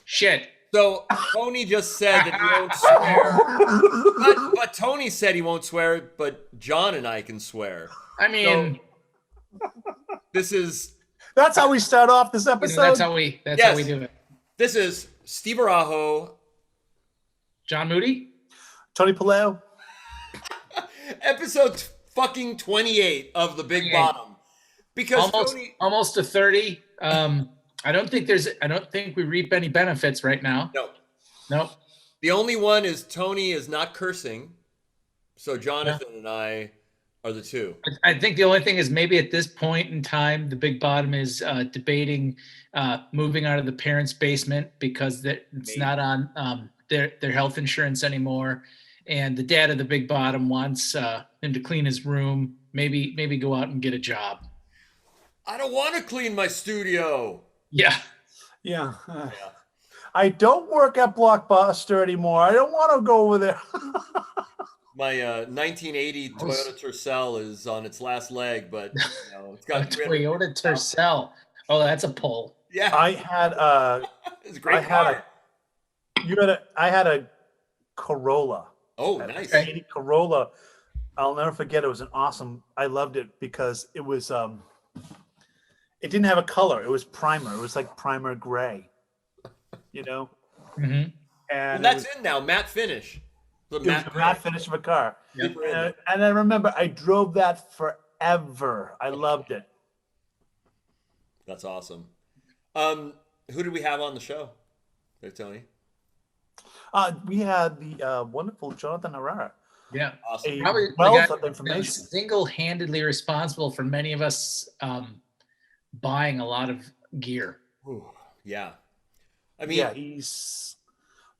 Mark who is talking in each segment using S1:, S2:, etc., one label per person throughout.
S1: Shit.
S2: So Tony just said that he won't swear, but Tony said he won't swear, but John and I can swear.
S1: I mean,
S2: so, this is.
S3: That's how we start off this episode.
S1: That's how we do it.
S2: This is Steve Arajo,
S1: John Moody,
S3: Tony Paleo.
S2: episode fucking 28 of The Big Bottom. Because
S1: almost to 30. I don't think we reap any benefits right now. No.
S2: The only one is Tony is not cursing. So Jonathan and I are the two.
S1: I think the only thing is maybe at this point in time, the Big Bottom is debating moving out of the parents' basement because it's not on their health insurance anymore. And the dad of the Big Bottom wants him to clean his room, maybe go out and get a job.
S2: I don't want to clean my studio.
S1: Yeah.
S3: I don't work at Blockbuster anymore. I don't want to go over there.
S2: My 1980 Toyota Tercel is on its last leg, but it's got
S1: a Toyota Tercel. Oh, that's a pull.
S2: Yeah,
S3: I had
S2: it's a great car.
S3: I had a Corolla.
S2: Oh, nice.
S3: 80 Corolla. I'll never forget. It was I loved it because it was it didn't have a color. It was primer. It was like primer gray,
S1: Mm-hmm.
S3: And
S2: that's in now, matte finish.
S3: It was a matte finish of a car. Yep. And I remember I drove that forever. I loved it.
S2: That's awesome. Who did we have on the show there, Tony?
S3: We had the wonderful Jonathan Herrera.
S1: Yeah,
S2: awesome.
S1: Probably
S3: wealth of information.
S1: Single-handedly responsible for many of us buying a lot of gear.
S2: Ooh, yeah. I mean,
S3: he's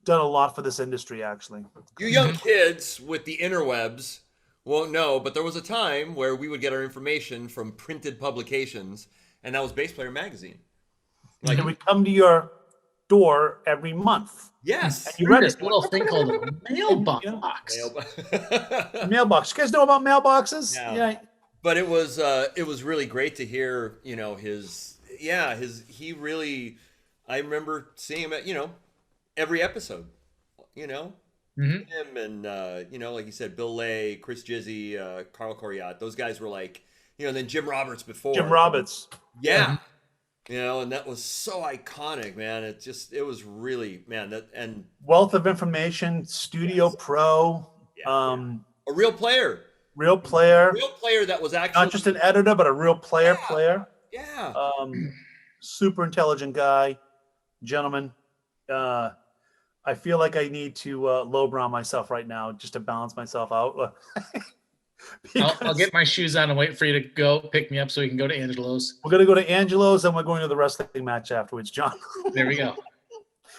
S3: done a lot for this industry, actually.
S2: You young kids with the interwebs won't know, but there was a time where we would get our information from printed publications, and that was Bass Player Magazine.
S3: Like, it would come to your door every month.
S2: Yes.
S1: And you read this little thing called a mailbox.
S3: Mailbox. You guys know about mailboxes?
S2: Yeah. But it was really great to hear, I remember seeing him at, every episode,
S1: Mm-hmm.
S2: him and, like you said, Bill Lay, Chris Jizzy, Carl Coriat, those guys were like, and then Jim Roberts before.
S3: Jim Roberts.
S2: Yeah. And that was so iconic, man. It was really, man, and
S3: wealth of information, Studio Pro.
S2: A real player.
S3: Real player
S2: that was actually
S3: not just an editor, but a real player.
S2: Yeah.
S3: Super intelligent guy, gentleman. I feel like I need to lowbrow myself right now just to balance myself out.
S1: I'll get my shoes on and wait for you to go pick me up so we can go to Angelo's.
S3: We're going to go to Angelo's and we're going to the wrestling match afterwards, John.
S1: There we go.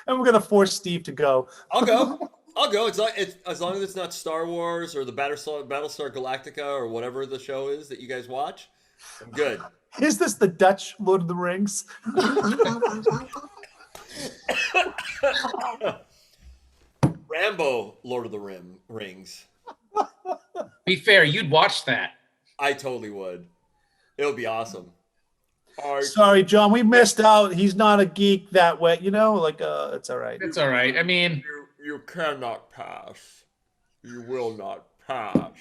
S3: And we're going to force Steve to go.
S2: I'll go. It's as long as it's not Star Wars or the Battlestar Galactica or whatever the show is that you guys watch. I'm good.
S3: Is this the Dutch Lord of the Rings?
S2: Rambo, Lord of the Rings.
S1: Be fair, you'd watch that.
S2: I totally would. It would be awesome.
S3: Sorry, John, we missed out. He's not a geek that way. It's all right.
S1: It's all right. I mean,
S2: you cannot pass. You will not pass.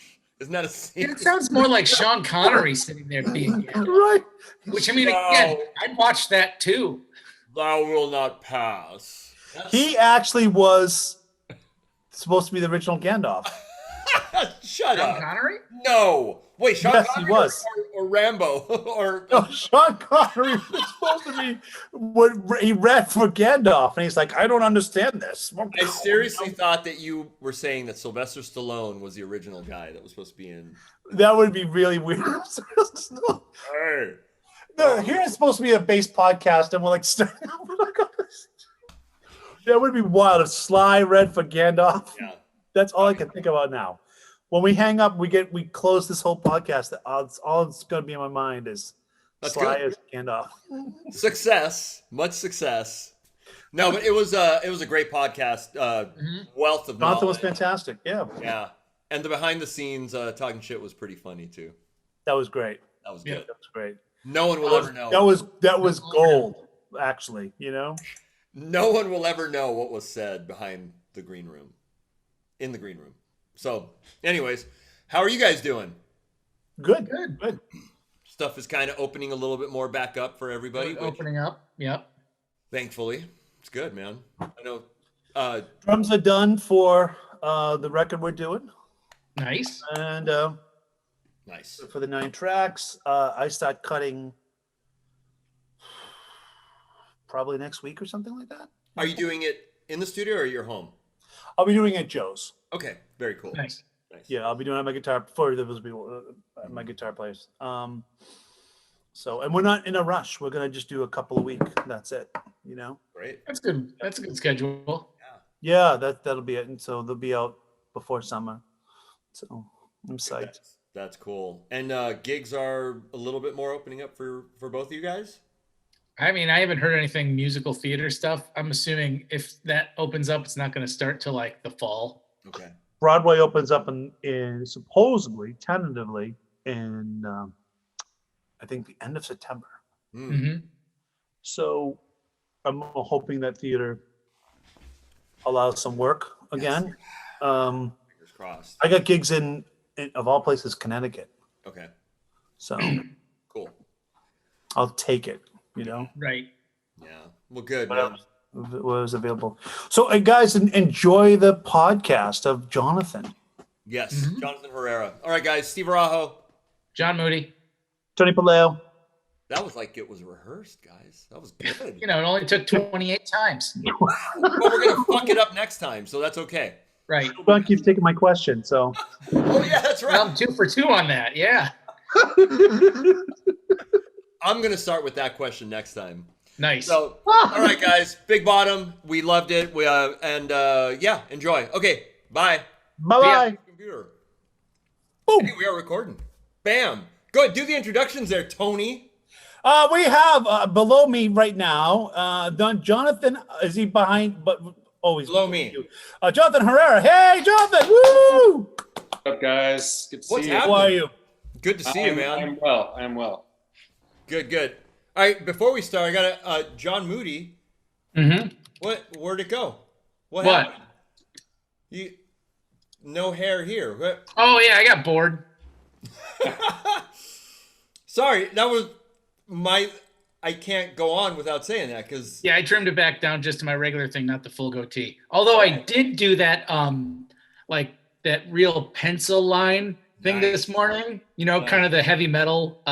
S2: Isn't that a scene?
S1: It sounds more like Sean Connery sitting there being
S3: right.
S1: Which, I mean, again, I'd watch that too.
S2: Thou will not pass.
S3: He actually was supposed to be the original Gandalf.
S2: Shut up.
S1: Sean Connery?
S2: No. Wait, Sean Connery
S3: he was.
S2: Or Rambo?
S3: No, Sean Connery was supposed to be what he read for Gandalf, and he's like, I don't understand this.
S2: I seriously thought that you were saying that Sylvester Stallone was the original guy that was supposed to be in.
S3: That would be really weird.
S2: Hey.
S3: No, here it's supposed to be a bass podcast, and we're like, that would be wild. If Sly read for Gandalf.
S2: Yeah.
S3: That's all I can think about now. When we hang up, we close this whole podcast. All that's going to be in my mind is Sly as Gandalf.
S2: Success, much success. No, but it was a great podcast. Wealth of knowledge.
S3: Jonathan was fantastic. Yeah.
S2: Yeah, and the behind the scenes talking shit was pretty funny too.
S3: That was great.
S2: That was
S1: Yeah.
S2: good.
S3: That was great.
S2: No one will ever know.
S3: That was gold, actually. You know.
S2: No one will ever know what was said behind the green room, in the green room. So, anyways, how are you guys doing?
S3: Good.
S1: Good.
S3: Good.
S2: Stuff is kind of opening a little bit more back up for everybody, which
S1: Opening up. Yep.
S2: thankfully, it's good, man. I know.
S3: Drums are done for the record we're doing,
S1: Nice.
S3: and
S2: Nice.
S3: for the 9 tracks, I start cutting probably next week or something like that.
S2: Are you doing it in the studio or at your home?
S3: I'll be doing it at Joe's.
S2: Okay, very cool.
S1: Nice.
S2: Nice.
S3: Yeah, I'll be doing it at my guitar before there was my guitar place. So, and we're not in a rush. We're gonna just do a couple a week. That's it. You know.
S2: Great.
S1: That's good. That's a good schedule.
S3: Yeah, that'll be it. And so they'll be out before summer. So I'm psyched.
S2: That's cool. And gigs are a little bit more opening up for both of you guys?
S1: I mean, I haven't heard anything musical theater stuff. I'm assuming if that opens up, it's not going to start till like the fall.
S2: Okay.
S3: Broadway opens up in supposedly, tentatively, in I think the end of September.
S1: Mm-hmm.
S3: So I'm hoping that theater allows some work again.
S2: Fingers crossed.
S3: I got gigs in of all places, Connecticut.
S2: Okay.
S3: So
S2: Cool.
S3: I'll take it, you know,
S1: Right.
S2: Yeah. Well, good,
S3: whatever
S2: man.
S3: was available. So guys, enjoy the podcast of Jonathan.
S2: Yes.
S1: Mhm.
S2: Jonathan Herrera. All right, guys. Steve Arajo.
S1: John Moody.
S3: Tony Paleo.
S2: That was like it was rehearsed, guys. That was good.
S1: You know, it only took 28 times.
S2: But we're going to fuck it up next time, so that's okay.
S1: Right.
S3: Don keeps taking my question, so
S2: Oh, yeah, that's right.
S1: Well, I'm 2 for 2 on that. Yeah.
S2: I'm going to start with that question next time.
S1: Nice.
S2: So, all right, guys. Big Bottom. We loved it. We yeah, enjoy. Okay, bye.
S3: bye-bye.
S2: Computer.
S3: Boom.
S2: Hey, we are recording. Bam. Go ahead. Do the introductions there, Tony.
S3: We have below me right now, Jonathan. Is he behind? But he's
S2: Below me.
S3: Jonathan Herrera. Hey, Jonathan! Woo!
S4: What's up, guys? Good to
S2: What's
S4: see you.
S3: How are you?
S2: Good to see you, man.
S4: I'm well. I'm well.
S2: Good, good. All right, before we start, I got John Moody.
S1: Mm-hmm.
S2: Where'd it go?
S1: What?
S2: happened? You no hair here. What?
S1: Oh, yeah. I got bored.
S2: Sorry, that was I can't go on without saying that because
S1: Yeah, I trimmed it back down just to my regular thing, not the full goatee. Although I did do that, like that real pencil line thing
S2: Nice.
S1: this morning. You know, kind of the heavy metal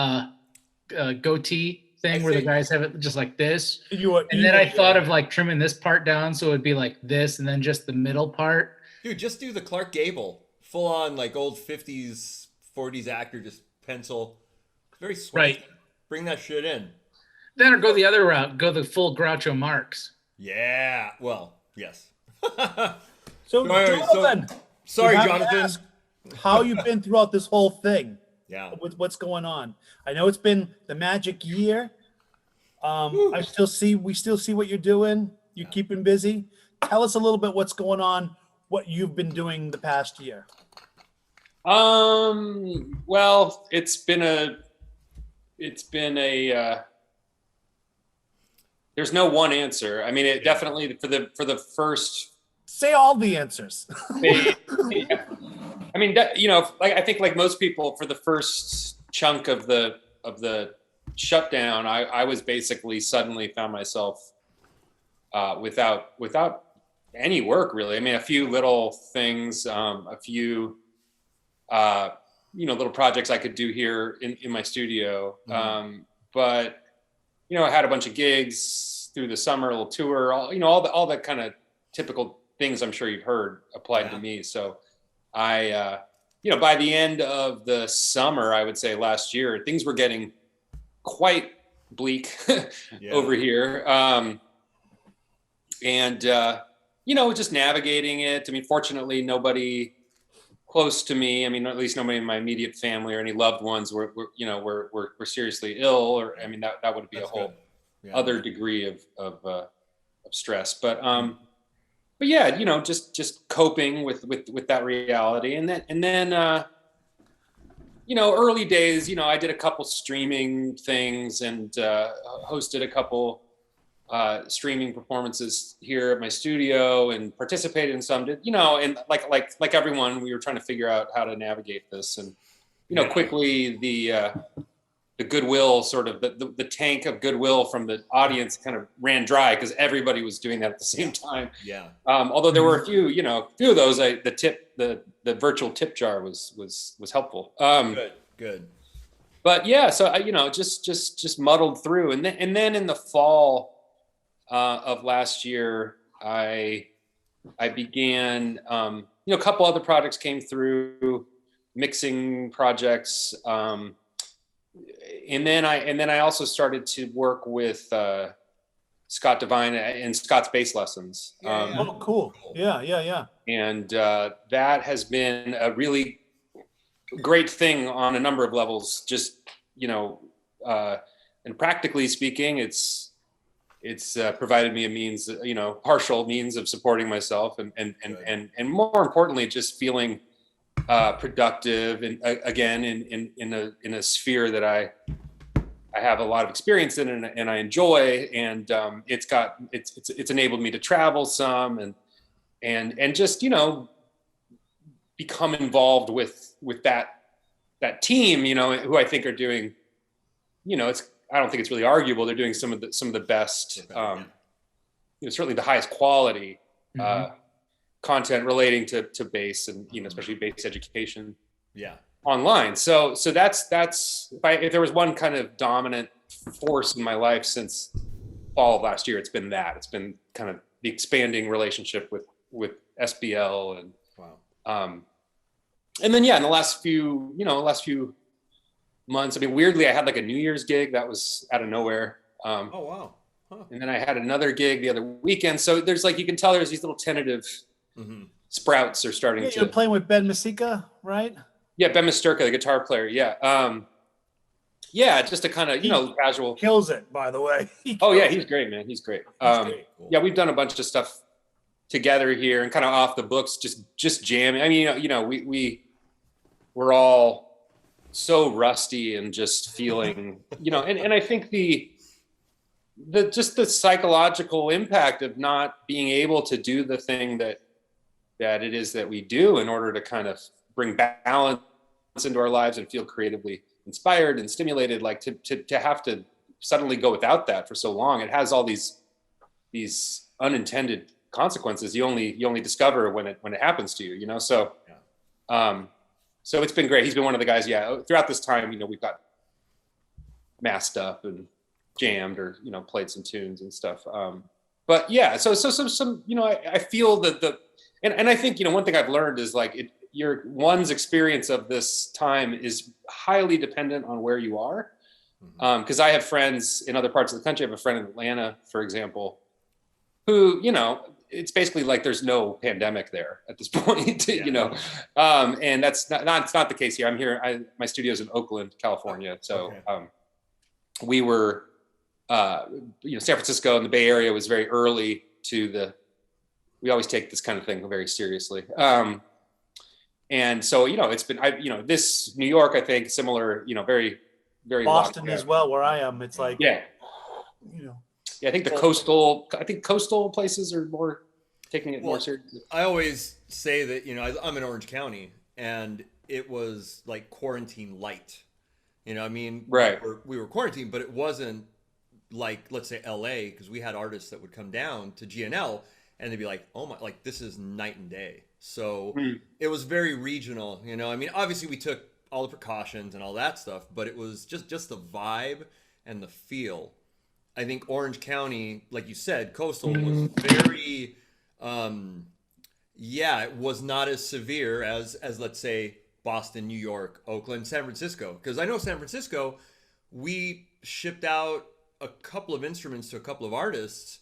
S1: goatee thing where the guys have it just like this. And then I thought of like trimming this part down so it'd be like this, and then just the middle part.
S2: dude, just do the Clark Gable, full on like old 50s, 40s actor, just pencil. Very sweet.
S1: Right.
S2: Bring that shit in.
S1: Then or go the other route, go the full Groucho Marx.
S2: Yeah. Well, yes.
S3: So,
S2: Sorry,
S3: Jonathan,
S2: Sorry,
S3: you have to
S2: Jonathan.
S3: ask how you've been throughout this whole thing
S2: Yeah.
S3: with what's going on. I know it's been the magic year. We still see what you're doing. You're keeping busy. Tell us a little bit what's going on, what you've been doing the past year.
S4: Well, it's been a there's no one answer. I mean, it definitely for the first
S3: Say all the answers.
S4: phase, I mean, you know, like I think like most people for the first chunk of the shutdown, I was basically suddenly found myself without any work really. I mean, a few little things, a few little projects I could do here in my studio. But you know, I had a bunch of gigs through the summer, a little tour, all the kind of typical things I'm sure you've heard applied to me. So I by the end of the summer, I would say last year, things were getting quite bleak over here. Just navigating it. I mean, fortunately, nobody close to me, I mean, at least nobody in my immediate family or any loved ones were seriously ill, or I mean, that would be a whole other degree of stress. But yeah, just coping with that reality, and then early days, I did a couple streaming things and hosted a couple streaming performances here at my studio and participated in some, and like everyone, we were trying to figure out how to navigate this. And, quickly the goodwill, sort of the tank of goodwill from the audience kind of ran dry because everybody was doing that at the same time.
S2: Yeah.
S4: Although there were a few of those, the virtual tip jar was helpful.
S2: Good.
S4: But yeah, so I, just muddled through, and then in the fall of last year, I began, a couple other projects came through, mixing projects, and then I also started to work with Scott Devine and Scott's bass lessons.
S3: Oh, cool. Yeah.
S4: And that has been a really great thing on a number of levels. Just and practically speaking, it's provided me a means, partial means of supporting myself, and more importantly, just feeling productive, and again in a sphere that I have a lot of experience in and I enjoy, and it's enabled me to travel some and just become involved with that team, who I think are doing, I don't think it's really arguable, they're doing some of the best, certainly the highest quality content relating to bass and especially bass education online. So that's if there was one kind of dominant force in my life since fall of last year, it's been kind of the expanding relationship with SBL, and and then in the last few months, I mean, weirdly, I had like a New Year's gig that was out of nowhere.
S2: Oh wow. Huh.
S4: And then I had another gig the other weekend. So there's you can tell there's these little tentative sprouts are starting to.
S3: You're playing with Ben Masika, right?
S4: Yeah, Ben Misterka, the guitar player. Yeah. Just a kind of, casual.
S3: Kills it, by the way.
S4: Oh yeah, he's great, man. He's great.
S3: Great. Cool.
S4: Yeah, we've done a bunch of stuff together here and kind of off the books, just jamming. I mean, we're all so rusty and just feeling, and I think the psychological impact of not being able to do the thing that it is that we do in order to kind of bring balance into our lives and feel creatively inspired and stimulated, to have to suddenly go without that for so long, it has all these unintended consequences you only discover when it happens to you, so so it's been great. He's been one of the guys throughout this time, we've got masked up and jammed or played some tunes and stuff, but yeah, so some I feel that and I think one thing I've learned is one's experience of this time is highly dependent on where you are, because I have friends in other parts of the country. I have a friend in Atlanta, for example, who it's basically there's no pandemic there at this point, and that's not the case here. I'm here. My studio's in Oakland, California. So we were, San Francisco and the Bay Area was very early to we always take this kind of thing very seriously. And so, it's been, this New York, I think similar, very, very
S3: Boston as well, where I am. It's
S4: yeah, I think coastal places are more taking it more seriously.
S2: I always say that, I'm in Orange County and it was like quarantine light, I mean,
S4: right.
S2: We were quarantined, but it wasn't like, let's say LA, because we had artists that would come down to GNL and they'd be like, oh my, this is night and day. So it was very regional, I mean, obviously we took all the precautions and all that stuff, but it was just the vibe and the feel. I think Orange County, like you said, coastal was very, it was not as severe as let's say Boston, New York, Oakland, San Francisco. Because I know San Francisco, we shipped out a couple of instruments to a couple of artists,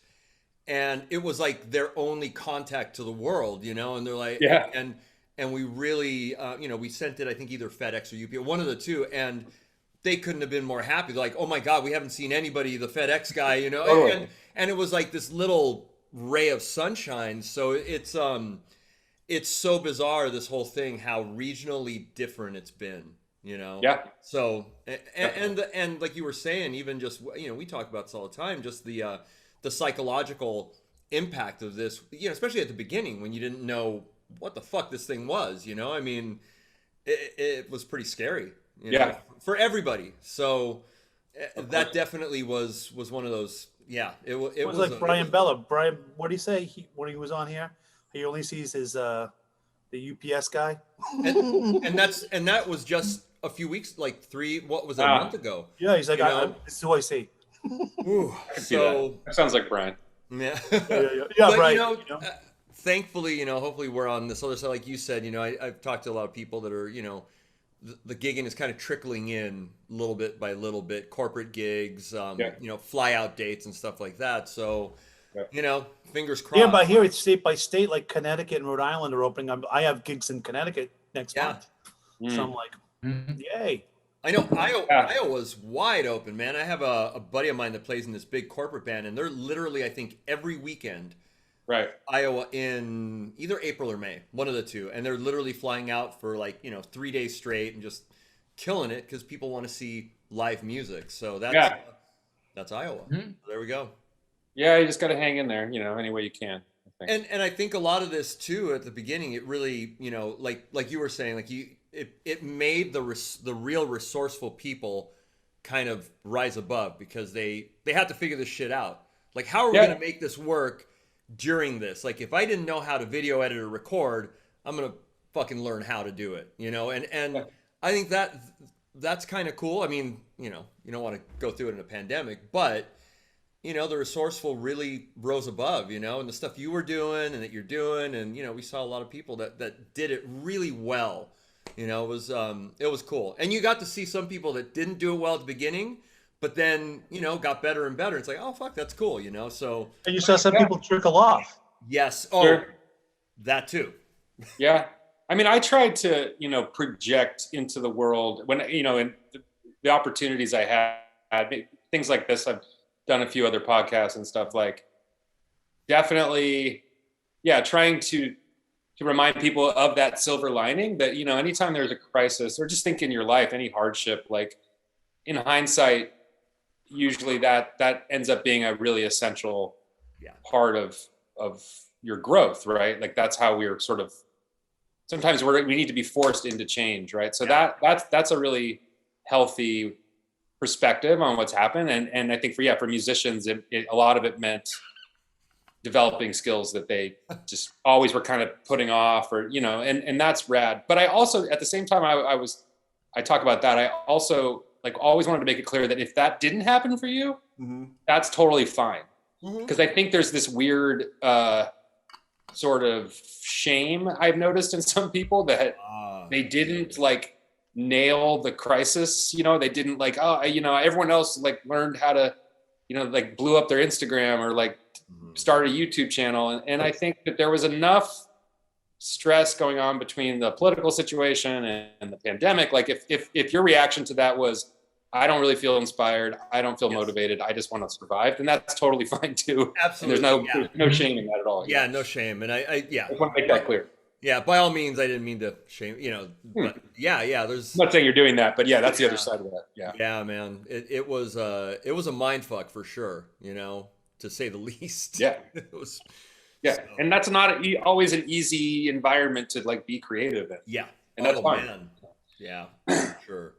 S2: and it was like their only contact to the world, and they're like, and we really, we sent it, I think either FedEx or UPS, one of the two, and they couldn't have been more happy. They're like, oh my God, we haven't seen anybody, the FedEx guy, and it was like this little ray of sunshine. So it's so bizarre, this whole thing, how regionally different it's been. you know?
S4: Yeah.
S2: So, and like you were saying, even just, you know, we talk about this all the time, just the psychological impact of this, you know, especially at the beginning when you didn't know what the fuck this thing was, you know? I mean, it was pretty scary, you know, for everybody. So that definitely was one of those. Yeah, it
S3: was like Brian Bella. Brian, what did he say when he was on here? He only sees his the UPS guy.
S2: and that was just a few weeks, like what was it, a month ago?
S3: Yeah, he's like,
S2: you know?
S3: this is who I see.
S2: Ooh, so
S4: that sounds like Brian.
S2: Yeah,
S3: yeah,
S2: but,
S3: right.
S2: You know, thankfully, you know, hopefully we're on this other side, like you said. You know, I've talked to a lot of people that are, you know, the gigging is kind of trickling in little bit by little bit, corporate gigs, you know, fly out dates and stuff like that. So, you know, fingers crossed.
S3: Yeah, but here it's state by state, like Connecticut and Rhode Island are opening. I have gigs in Connecticut next month. So I'm like, yay.
S2: I know Iowa's wide open, man. I have a buddy of mine that plays in this big corporate band, and they're literally, I think, every weekend, Iowa in either April or May, one of the two, and they're literally flying out for like, you know, 3 days straight and just killing it because people want to see live music. So that's Iowa.
S1: Mm-hmm.
S2: There we go.
S4: Yeah, you just got to hang in there, you know, any way you can. I think.
S2: And I think a lot of this too at the beginning, it really, you know, like you were saying, like it made the real resourceful people kind of rise above because they had to figure this shit out. Like, how are we going to make this work during this? Like, if I didn't know how to video edit or record, I'm going to fucking learn how to do it, you know? And I think that's kind of cool. I mean, you know, you don't want to go through it in a pandemic, but you know, the resourceful really rose above, you know, and the stuff you were doing and that you're doing. And, you know, we saw a lot of people that did it really well. You know, it was cool. And you got to see some people that didn't do it well at the beginning, but then, you know, got better and better. It's like, oh, fuck, that's cool, you know? So.
S3: And you saw some people trickle off.
S2: Yes. Oh, that too.
S4: Yeah. I mean, I tried to, you know, project into the world when, you know, and the opportunities I had, things like this, I've done a few other podcasts and stuff, like definitely, trying to remind people of that silver lining that, you know, anytime there's a crisis or just think in your life, any hardship, like in hindsight, usually that ends up being a really essential part of your growth, right? Like that's how we're sort of, sometimes we need to be forced into change, right? So that's a really healthy perspective on what's happened. And I think for musicians, a lot of it meant developing skills that they just always were kind of putting off, or, you know, and that's rad. But I also, at the same time, I talk about that. I also like always wanted to make it clear that if that didn't happen for you, that's totally fine. Because I think there's this weird sort of shame I've noticed in some people that they didn't like nail the crisis, you know, they didn't like, oh, you know, everyone else like learned how to, you know, like blew up their Instagram or like start a YouTube channel. And I think that there was enough stress going on between the political situation and the pandemic. Like if your reaction to that was, I don't really feel inspired, I don't feel motivated, I just want to survive, then that's totally fine too.
S2: Absolutely.
S4: And there's no shame in that at all.
S2: Yeah, no shame. And I
S4: just want to make that clear.
S2: Yeah, by all means, I didn't mean to shame, you know, but there's.
S4: I'm not saying you're doing that, but that's the other side of that. Yeah.
S2: Yeah, man. It was a mind fuck for sure, you know, to say the least.
S4: Yeah.
S2: It was.
S4: Yeah. So. And that's not always an easy environment to like be creative in.
S2: Yeah.
S4: And that's fine.
S2: Man. Yeah, for sure.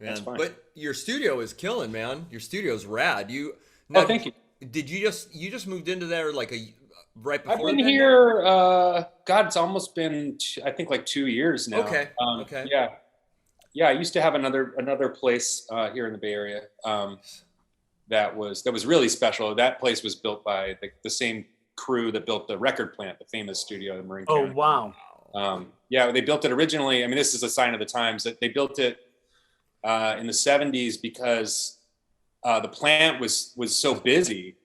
S2: Man. That's fine. But your studio is killing, man. Your studio's rad.
S4: Thank you.
S2: Did you just moved into there like right before?
S4: I've been here. God, it's almost been I think like 2 years now.
S2: Okay. Okay.
S4: Yeah. I used to have another place here in the Bay Area that was really special. That place was built by the same crew that built the record plant, the famous studio in Marin County.
S3: Oh
S4: wow. They built it originally. I mean, this is a sign of the times that they built it in the 70s because the plant was so busy.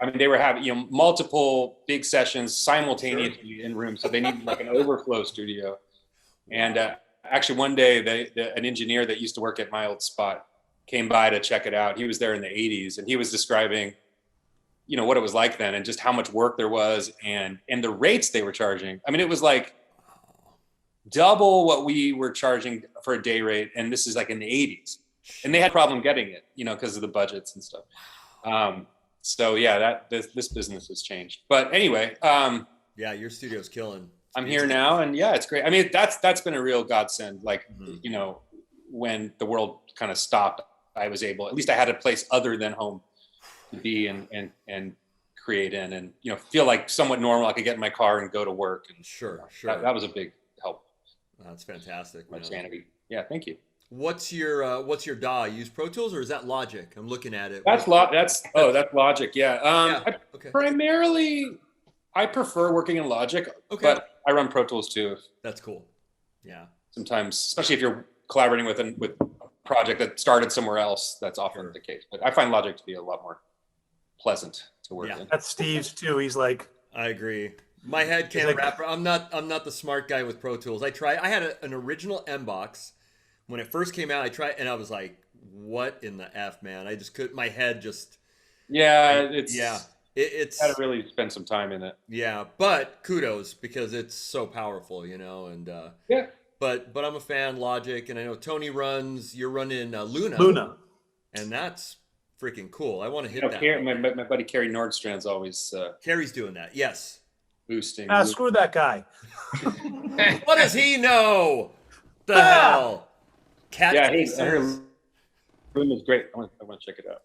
S4: I mean, they were having, you know, multiple big sessions simultaneously in rooms. So they needed like an overflow studio. And actually one day an engineer that used to work at my old spot came by to check it out. He was there in the 80s and he was describing, you know, what it was like then and just how much work there was and the rates they were charging. I mean, it was like, double what we were charging for a day rate, and this is like in the 80s, and they had a problem getting it, because of the budgets and stuff. So yeah, this business has changed. But anyway,
S2: yeah, your studio's killing.
S4: I'm here now, and yeah, it's great. I mean, that's been a real godsend. Like, when the world kind of stopped, I was able, at least I had a place other than home to be and create in, and feel like somewhat normal. I could get in my car and go to work, and
S2: Sure.
S4: that was a big help.
S2: That's fantastic.
S4: My sanity. Yeah, thank you.
S2: What's your DAW? Use Pro Tools or is that Logic? I'm looking at it.
S4: That's Logic. Yeah.
S2: Okay.
S4: Primarily, I prefer working in Logic, but I run Pro Tools too.
S2: That's cool. Yeah.
S4: Sometimes, especially if you're collaborating with a project that started somewhere else, that's often the case. But I find Logic to be a lot more pleasant to work in.
S3: That's Steve's too. He's like,
S2: I agree. My head can't wrap. I'm not the smart guy with Pro Tools. I had an original M-Box when it first came out. I tried, and I was like, "What in the f, man?" I just couldn't. My head just.
S4: Yeah,
S2: it's
S4: had to really spend some time in it.
S2: Yeah, but kudos because it's so powerful, and
S4: yeah.
S2: But I'm a fan. Logic, and I know Tony you're running
S3: Luna,
S2: and that's freaking cool. I want to hit that.
S4: My buddy Kerry Nordstrand's always
S2: Kerry's doing that. Yes.
S4: Boosting.
S3: Screw that guy.
S2: What does he know? The hell? Cat
S4: her room is great. I want to check it out.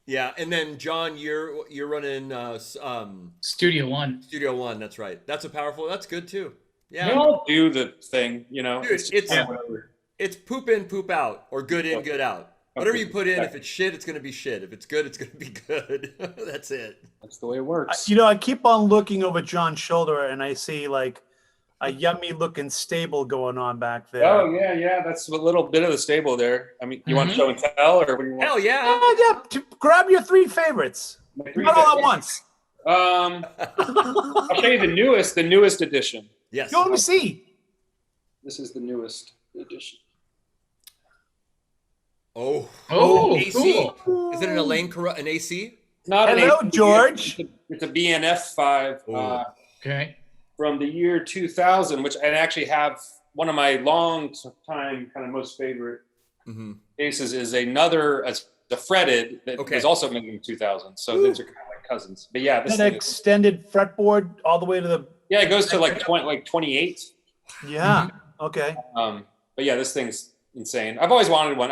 S2: Yeah, and then John, you're running
S1: Studio One.
S2: Studio One. That's right. That's That's good too. Yeah.
S4: They all do the thing,
S2: Dude, it's poop in, poop out, or good in, good out. Whatever you put in, if it's shit, it's gonna be shit. If it's good, it's gonna be good. That's it.
S4: That's the way it works.
S3: I keep on looking over John's shoulder, and I see like a yummy looking stable going on back there.
S4: Oh yeah. That's a little bit of the stable there. I mean, you want to show and tell, or what do you want?
S2: Hell yeah.
S3: Grab your 3 favorites. Not all at once.
S4: I'll show you the newest edition.
S2: Yes.
S3: Let me see.
S4: This is the newest edition.
S2: Oh, AC.
S1: Cool.
S2: Is it an AC?
S4: Not
S3: Hello,
S4: an AC.
S3: George.
S4: It's a BNF5
S1: Okay.
S4: from the year 2000, which I actually have one of my long time kind of most favorite cases is the fretted that was also made in 2000. So these are kind of like cousins. But yeah, this
S3: extended fretboard all the way to the.
S4: Yeah, it goes to like 28.
S3: Yeah. Okay.
S4: But yeah, this thing's insane. I've always wanted one.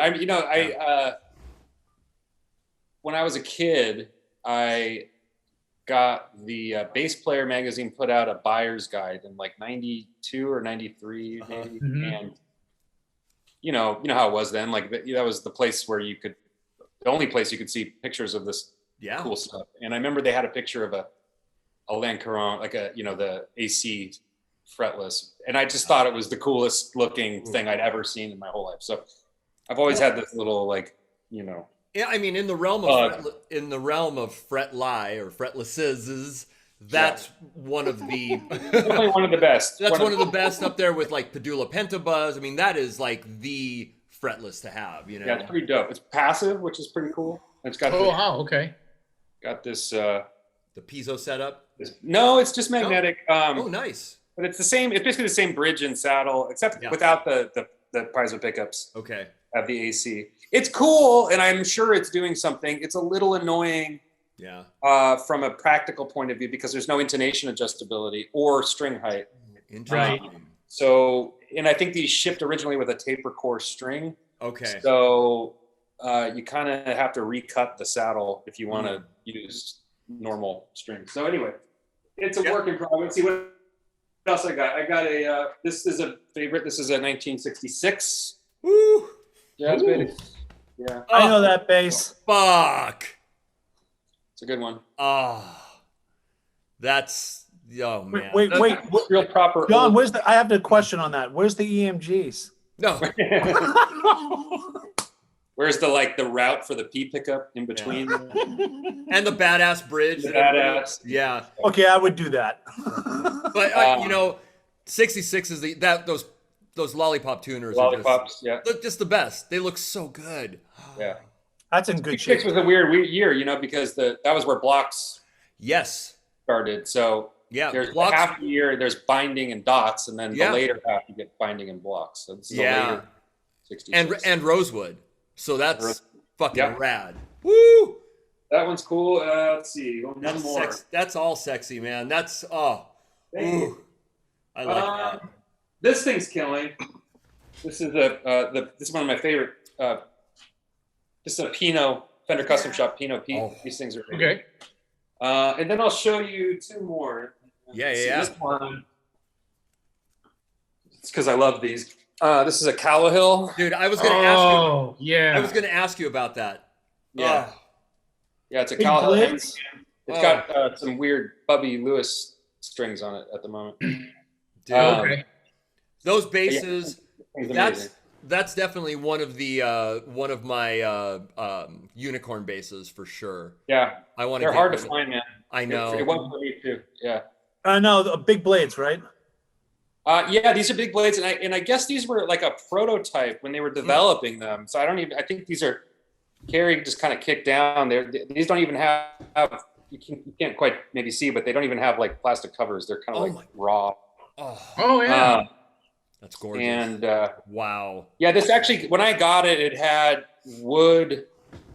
S4: When I was a kid, I got the Bass Player magazine put out a buyer's guide in like 92 or 93 maybe. And you know how it was then, like that was the place where the only place you could see pictures of this cool stuff. And I remember they had a picture of a Lancaron, like the AC fretless, and I just thought it was the coolest looking thing I'd ever seen in my whole life. So I've always had this little
S2: Yeah, I mean, in the realm of fret lie or fretlesses, that's one of the
S4: definitely one of the best.
S2: That's one of the best up there with like Padula Pentabuzz. I mean, that is like the fretless to have.
S4: Yeah, it's pretty dope. It's passive, which is pretty cool. It's got
S1: okay.
S4: Got this
S2: the piezo setup.
S4: No, it's just magnetic.
S2: Nice.
S4: But it's the same. It's basically the same bridge and saddle, except without the piezo pickups.
S2: Okay.
S4: Of the AC. It's cool, and I'm sure it's doing something. It's a little annoying.
S2: Yeah.
S4: From a practical point of view, because there's no intonation adjustability or string height.
S2: Interesting.
S4: So, and I think these shipped originally with a taper core string.
S2: Okay.
S4: So you kind of have to recut the saddle if you want to use normal strings. So anyway, it's a work in progress. See what else I got. I got this is a favorite. This is a 1966.
S2: Woo!
S4: Jazz bass. Yeah.
S3: I know that bass.
S2: Fuck.
S4: It's a good one.
S2: That's man.
S3: Wait.
S4: Real proper.
S3: John, I have the question on that. Where's the EMGs?
S2: No.
S4: Where's the route for the P pickup in between?
S2: Yeah. And the badass bridge.
S4: Badass.
S2: Yeah.
S3: Okay, I would do that.
S2: But 66 is those lollipop tuners.
S4: Lollipops,
S2: look just the best. They look so good.
S4: Yeah.
S3: That's in good shape.
S4: 66 was a weird year, because that was where blocks
S2: started. So Yeah,
S4: There's
S2: blocks.
S4: half the year there's binding and dots, and then
S2: Yeah.
S4: the later half you get binding and blocks. So this is a
S2: Yeah.
S4: later 66.
S2: And rosewood. So that's
S4: Rose-
S2: fucking
S4: Yep.
S2: rad. Woo!
S4: That one's cool. Let's see. One
S2: That's
S4: more.
S2: That's all sexy, man. That's
S4: Thank you.
S2: ooh. I like that.
S4: This thing's killing. This is this is one of my favorite. This is a Pinot Fender Custom Shop Pinot Pete.
S2: Oh.
S4: These things are great.
S1: Okay.
S4: And then I'll show you two more.
S2: Yeah,
S4: Let's see,
S2: yeah.
S4: This one. It's because I love these. This is a Callowhill.
S2: Dude, I was gonna ask you.
S1: Oh, yeah.
S2: I was gonna ask you about that.
S4: Yeah.
S2: Oh,
S4: Yeah, it's a
S3: Big
S4: Callowhill.
S3: blades?
S4: It's got some weird Bubby Lewis strings on it at the moment.
S2: dude,
S1: Okay.
S2: those bases.
S4: It's amazing.
S2: That's definitely one of my unicorn bases for sure.
S4: Yeah,
S2: I want to.
S4: they're hard to find, man.
S2: I know.
S4: It was for me too. Yeah.
S3: No, the big blades, right?
S4: Yeah, these are big blades, and I guess these were like a prototype when they were developing them. So I think these are Carrie just kind of kicked down. These don't even have you can't quite maybe see, but they don't even have like plastic covers. They're kind of raw.
S1: Oh, yeah.
S2: That's gorgeous.
S4: And
S2: wow.
S4: yeah, this actually when I got it, it had wood,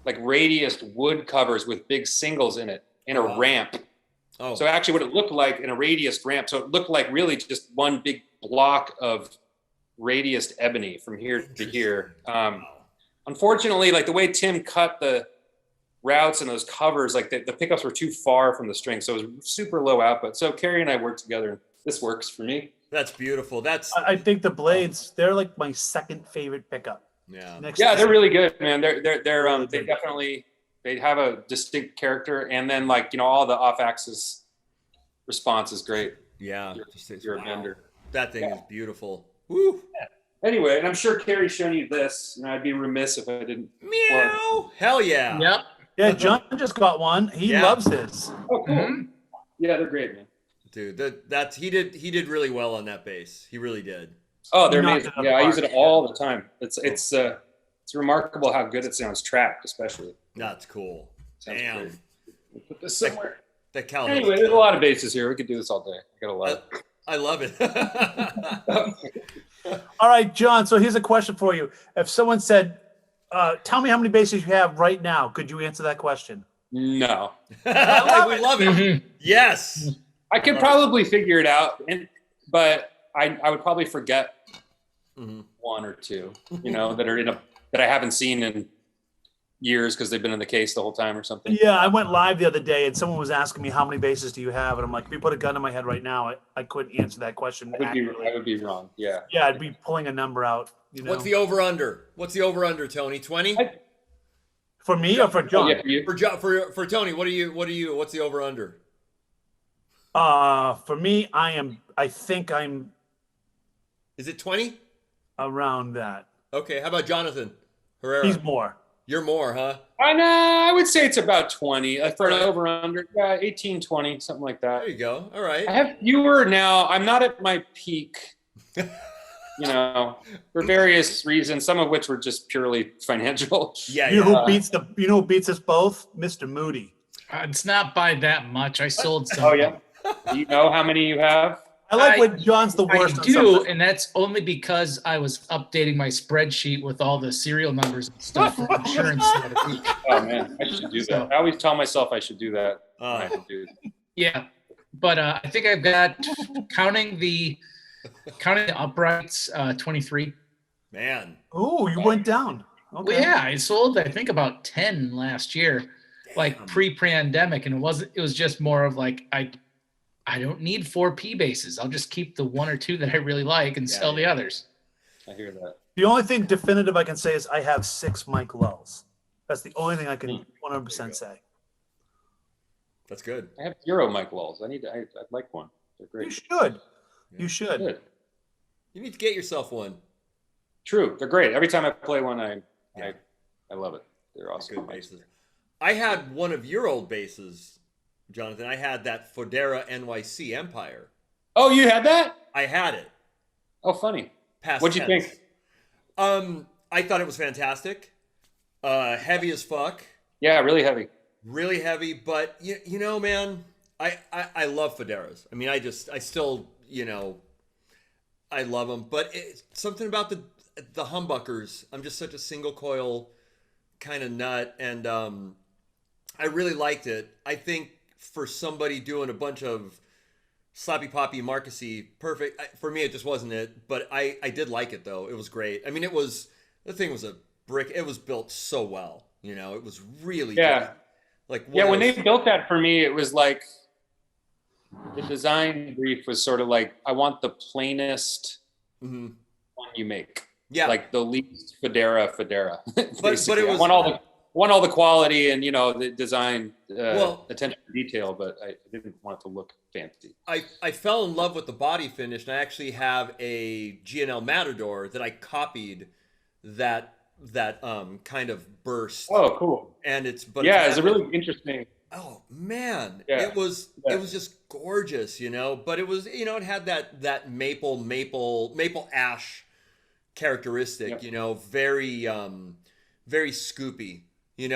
S4: like radiused wood covers with big singles in it and a ramp.
S2: Oh,
S4: So actually what it looked like in a radiused ramp. So it looked like really just one big block of radiused ebony from here to here. Unfortunately, like the way Tim cut the routes and those covers, like the pickups were too far from the string. So it was super low output. So Carrie and I worked together and this works for me.
S2: that's beautiful. That's
S3: I think the blades, they're like my second favorite pickup.
S2: yeah.
S3: Next
S4: Yeah,
S3: to-
S4: they're really good, man. They
S3: good.
S4: definitely, they have a distinct character. And then like, all the off axis response is great.
S2: Yeah.
S4: You're a vendor.
S2: That thing is beautiful. Woo.
S4: Anyway, and I'm sure Carrie's shown you this, and I'd be remiss if I didn't.
S2: Meow. Hell yeah.
S1: Yep.
S3: Yeah, John just got one. He
S2: Yeah.
S3: loves his.
S4: Oh, cool.
S1: Mhm.
S4: Yeah, they're great, man.
S2: Dude, that's he did really well on that bass. He really did.
S4: Oh, they're
S3: Knocked
S4: amazing.
S3: it out of
S4: Yeah, I
S3: the
S4: use it
S3: park.
S4: all the time. It's remarkable how good it sounds tracked, especially.
S2: That's cool.
S4: Sounds
S2: Damn.
S4: great. We'll put this somewhere.
S2: That Cal.
S4: Anyway, there's a lot of bases here. We could do this all day. I got a lot.
S2: I love it.
S3: All right, John. So here's a question for you. If someone said, tell me how many bases you have right now, could you answer that question?
S4: No,
S2: we love it.
S1: Mhm.
S2: Yes.
S4: I could probably figure it out, but I would probably forget
S2: Mhm.
S4: one or two, that are that I haven't seen in years because they've been in the case the whole time or something.
S3: Yeah, I went live the other day and someone was asking me how many bases do you have, and I'm like, if you put a gun in my head right now, I couldn't answer that question accurately.
S4: I would be wrong. Yeah.
S3: Yeah, I'd be pulling a number out.
S2: What's the over under? What's the over under, Tony? 20?
S3: For me or for John?
S4: Yeah, for you.
S2: For Tony, what's the over under?
S3: For me, I think I'm
S2: Is it 20?
S3: around that.
S2: Okay, how about Jonathan Herrera?
S3: He's more.
S2: You're more, huh?
S4: I know. I would say it's about 20 for an
S2: All right.
S4: over under. Yeah, 18, 20, something like that.
S2: There you go. All right.
S4: I have fewer now. I'm not at my peak, for various reasons, some of which were just purely financial.
S2: Yeah,
S3: You
S2: yeah.
S3: know who beats us both? Mr. Moody.
S1: It's not by that much. I sold some.
S4: Oh, yeah. Do you know how many you have?
S3: I like when John's the
S1: I
S3: worst. on
S1: do,
S3: something.
S1: and that's only because I was updating my spreadsheet with all the serial numbers and stuff for insurance. the other week.
S4: Oh, man. I should do that. I always tell myself I should do that. I should do it.
S1: Yeah, but I think I've got counting the uprights 23.
S2: Man.
S3: Ooh, you went down. Okay.
S1: Well, yeah, I sold I think about 10 last year, like pre-pandemic, and it was just more of like I don't need 4P bases. I'll just keep the one or two that I really like and sell the others.
S4: I hear that.
S3: The only thing definitive I can say is I have 6 Mike Lulls. That's the only thing I can 100% say.
S2: That's good.
S4: I have 0 Mike Walls. I'd like one. They're
S3: You
S4: great.
S3: should. You should.
S4: Good.
S2: You need to get yourself one.
S4: True. They're great. Every time I play one, I love it. They're awesome.
S2: Good bases. I had one of your old bases, Jonathan. I had that Fodera NYC Empire.
S4: Oh, you had that?
S2: I had it.
S4: Oh, funny.
S2: Past
S4: What'd you
S2: tense.
S4: think?
S2: I thought it was fantastic. Heavy as fuck.
S4: Yeah, really heavy.
S2: Really heavy, but you know, man, I love Federas. I mean, I still, I love them, but it's something about the humbuckers. I'm just such a single coil kind of nut, and I really liked it. I think for somebody doing a bunch of sloppy poppy Marcusy, perfect. For me, it just wasn't it, but I did like it though. It was great. I mean, the thing was a brick. It was built so well. It was really good. Like
S4: when they built that for me, it was like the design brief was sort of like, I want the plainest one you make.
S2: Yeah,
S4: like the least Federa.
S2: but it was,
S4: I want all the quality and the design, attention to detail, but I didn't want it to look fancy.
S2: I fell in love with the body finish, and I actually have a G&L Matador that I copied that kind of burst.
S4: Oh, cool!
S2: And it's
S4: a really interesting.
S2: Oh man,
S4: yeah.
S2: it was just gorgeous, But it was it had that maple ash characteristic, very very scoopy, and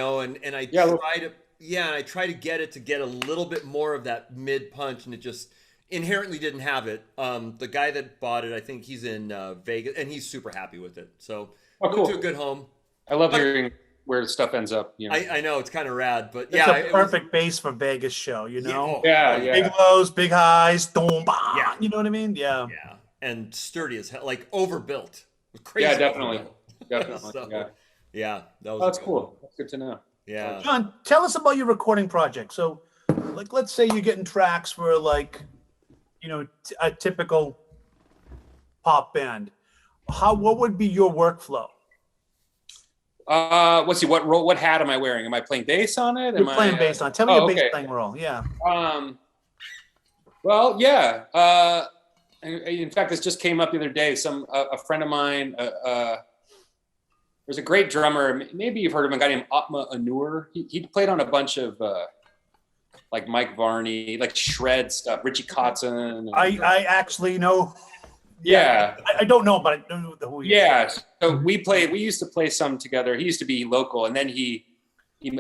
S2: I try to get it to get a little bit more of that mid punch, and it just inherently didn't have it. The guy that bought it, I think he's in Vegas, and he's super happy with it. So went to a good home.
S4: I love hearing where stuff ends up.
S2: I know it's kind and rad, but
S3: it's a perfect base for Vegas show.
S4: Yeah.
S3: Big lows, big highs, boom, bah,
S2: yeah.
S3: You know what I mean? Yeah.
S2: Yeah, and sturdy as hell, like overbuilt. Crazy.
S4: Yeah, definitely.
S2: So, yeah, that was.
S4: That's cool. That's good to know.
S2: Yeah.
S3: John, tell us about your recording project. So, like, let's say you're getting tracks for like, a typical pop band. What would be your workflow?
S4: Let's see. What hat am I wearing? Am I playing bass on it?
S3: You're playing bass on. Tell me your bass playing role. Yeah.
S4: Well, yeah. In fact, this just came up the other day. A friend of mine. There's a great drummer. Maybe you've heard of him. A guy named Atma Anur. He played on a bunch of like Mike Varney, like shred stuff. Richie Kotzen.
S3: I actually know.
S4: Yeah.
S3: I don't know, but I know who he is.
S4: Yeah. So we used to play some together. He used to be local, and then he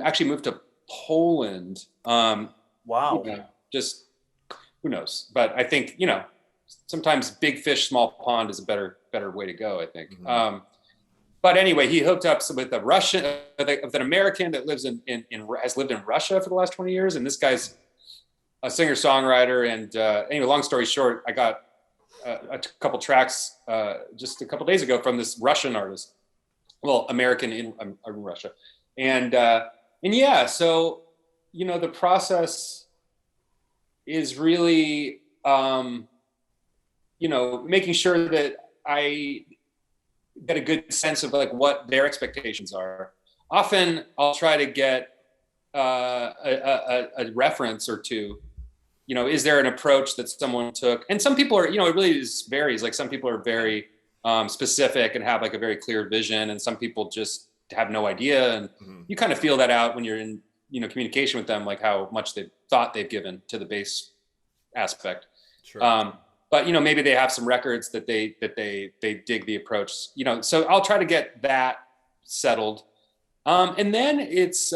S4: actually moved to Poland.
S3: Wow.
S4: Just who knows? But I think, sometimes big fish, small pond is a better way to go, I think. Mm-hmm. But anyway, he hooked up with a Russian, with an American that lives has lived in Russia for the last 20 years. And this guy's a singer-songwriter. And anyway, long story short, I got a couple tracks just a couple days ago from this Russian artist, American in Russia. And yeah, so, the process is really, making sure that I get a good sense of like what their expectations are. Often I'll try to get a reference or two. Is there an approach that someone took? And some people are, it really varies. Like some people are very specific and have like a very clear vision, and some people just have no idea. And you kind of feel that out when you're in, communication with them, like how much they thought they've given to the bass aspect.
S2: Sure.
S4: But maybe they have some records that they dig the approach. So I'll try to get that settled, and then it's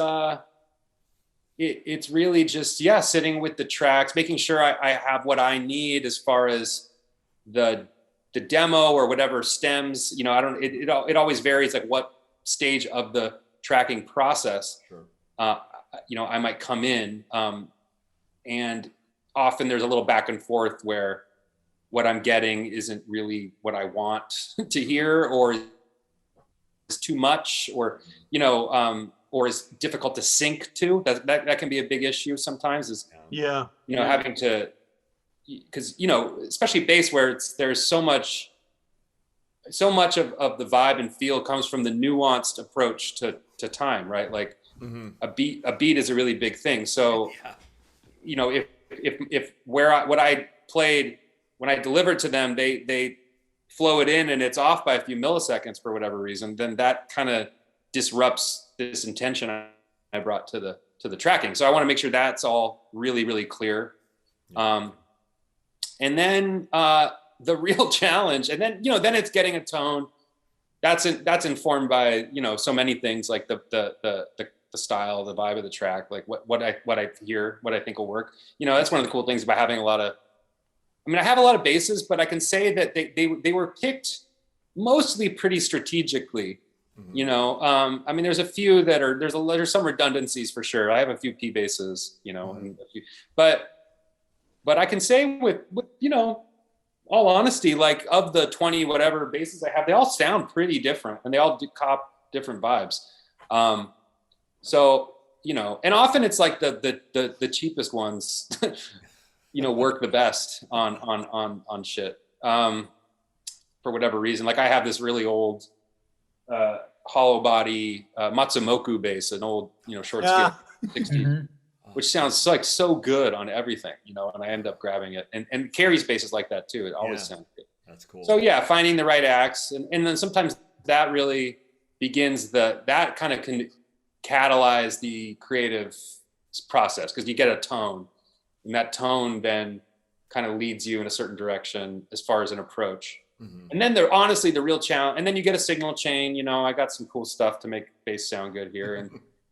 S4: really just sitting with the tracks, making sure I have what I need as far as the demo or whatever stems. It always varies like what stage of the tracking process.
S2: Sure.
S4: I might come in, and often there's a little back and forth where what I'm getting isn't really what I want to hear, or is too much, or is difficult to sync to. That can be a big issue sometimes. Is having to, because especially bass, where there's so much of the vibe and feel comes from the nuanced approach to time, right? Like a beat is a really big thing. So if what I played, when I delivered to them, they flow it in and it's off by a few milliseconds for whatever reason, then that kind of disrupts this intention I brought to the tracking. So I want to make sure that's all really, really clear. And then the real challenge, and then then it's getting a tone that's informed by so many things, like the the style, the vibe of the track, like what I hear, what I think will work. You know, that's one of the cool things about having I have a lot of basses, but I can say that they were picked mostly pretty strategically.
S2: Mhm.
S4: You know, I mean, there's a few that there's some redundancies for sure. I have a few P basses, you know, and a few, but I can say with you know, all honesty, like of the 20 whatever basses I have, they all sound pretty different and they all cop different vibes. So, you know, and often it's like the cheapest ones, you know, work the best on shit. For whatever reason. Like I have this really old hollow body Matsumoku bass, an old, you know, short scale 60, which sounds like so good on everything, you know, and I end up grabbing it. And Carrie's bass is like that too. It always sounds good.
S2: That's cool.
S4: So yeah, finding the right acts. And then sometimes that really begins that kind of can catalyze the creative process because you get a tone and that tone then kind of leads you in a certain direction as far as an approach. Mm-hmm. And then honestly, the real challenge, and then you get a signal chain, you know, I got some cool stuff to make bass sound good here.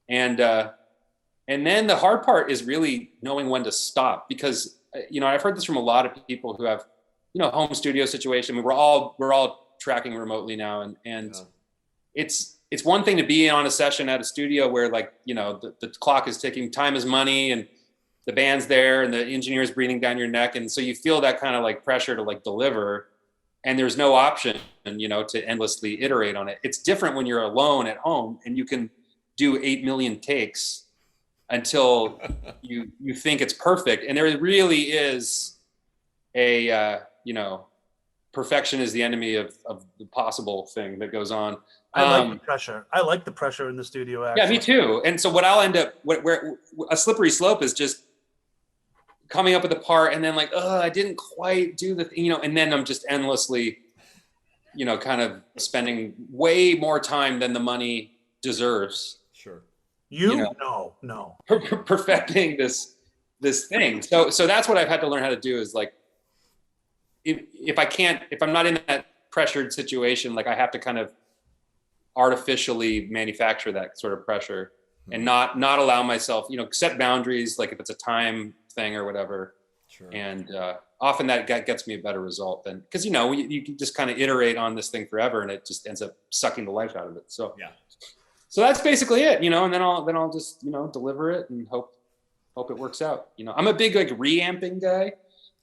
S4: And then the hard part is really knowing when to stop because, you know, I've heard this from a lot of people who have, you know, home studio situation. I mean, we're all tracking remotely now. And it's one thing to be on a session at a studio where like, you know, the clock is ticking, time is money and the band's there and the engineer's breathing down your neck. And so you feel that kind of like pressure to like deliver and there's no option, you know, to endlessly iterate on it. It's different when you're alone at home and you can do 8 million takes until you think it's perfect. And there really is a, you know, perfection is the enemy of the possible thing that goes on.
S3: I like the pressure. I like the pressure in the studio. Actually.
S4: Yeah, me too. And so what I'll end up, where a slippery slope is just coming up with a part and then like, oh, I didn't quite do the thing, you know, and then I'm just endlessly, you know, kind of spending way more time than the money deserves.
S2: Sure.
S3: You know? No.
S4: Perfecting this thing. So that's what I've had to learn how to do is like, if I'm not in that pressured situation, like I have to kind of artificially manufacture that sort of pressure and not allow myself, you know, set boundaries, like if it's a time thing or whatever.
S2: Sure. And
S4: often that gets me a better result than, because, you know, you can just kind of iterate on this thing forever and it just ends up sucking the life out of it. So,
S2: yeah.
S4: So that's basically it, you know, and then I'll just, you know, deliver it and hope it works out. You know, I'm a big like reamping guy.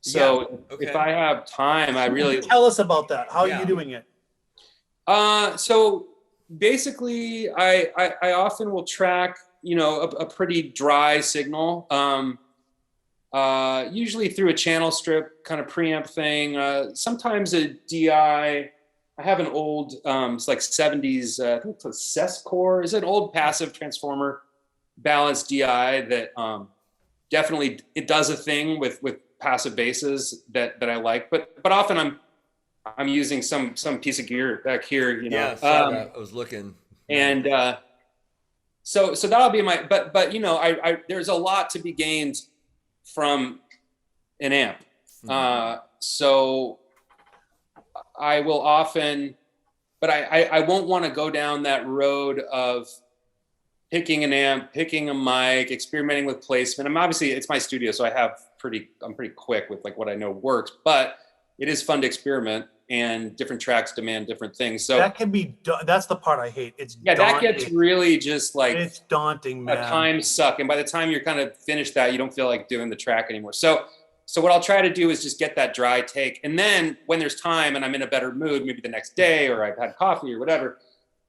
S4: So if I have time, I really
S3: tell us about that. How are you doing it?
S4: So basically I often will track, you know, a pretty dry signal, usually through a channel strip kind of preamp thing. Sometimes a DI. I have an old, it's like 70s, I think it's a Sescore. Is an old passive transformer balanced DI that definitely it does a thing with passive basses that I like. But often I'm using some piece of gear back here, you know.
S2: Yeah, I was looking.
S4: And so that'll be my. But you know, I there's a lot to be gained from an amp. So I will often, but I won't want to go down that road of picking an amp, picking a mic, experimenting with placement. I'm obviously, it's my studio, so I'm pretty quick with like what I know works, but it is fun to experiment and different tracks demand different things. So
S3: that can be, that's the part I hate. It's
S4: daunting. That gets really just like,
S3: it's daunting, man.
S4: A time suck. And by the time you're kind of finished that, you don't feel like doing the track anymore. So what I'll try to do is just get that dry take. And then when there's time and I'm in a better mood, maybe the next day or I've had coffee or whatever,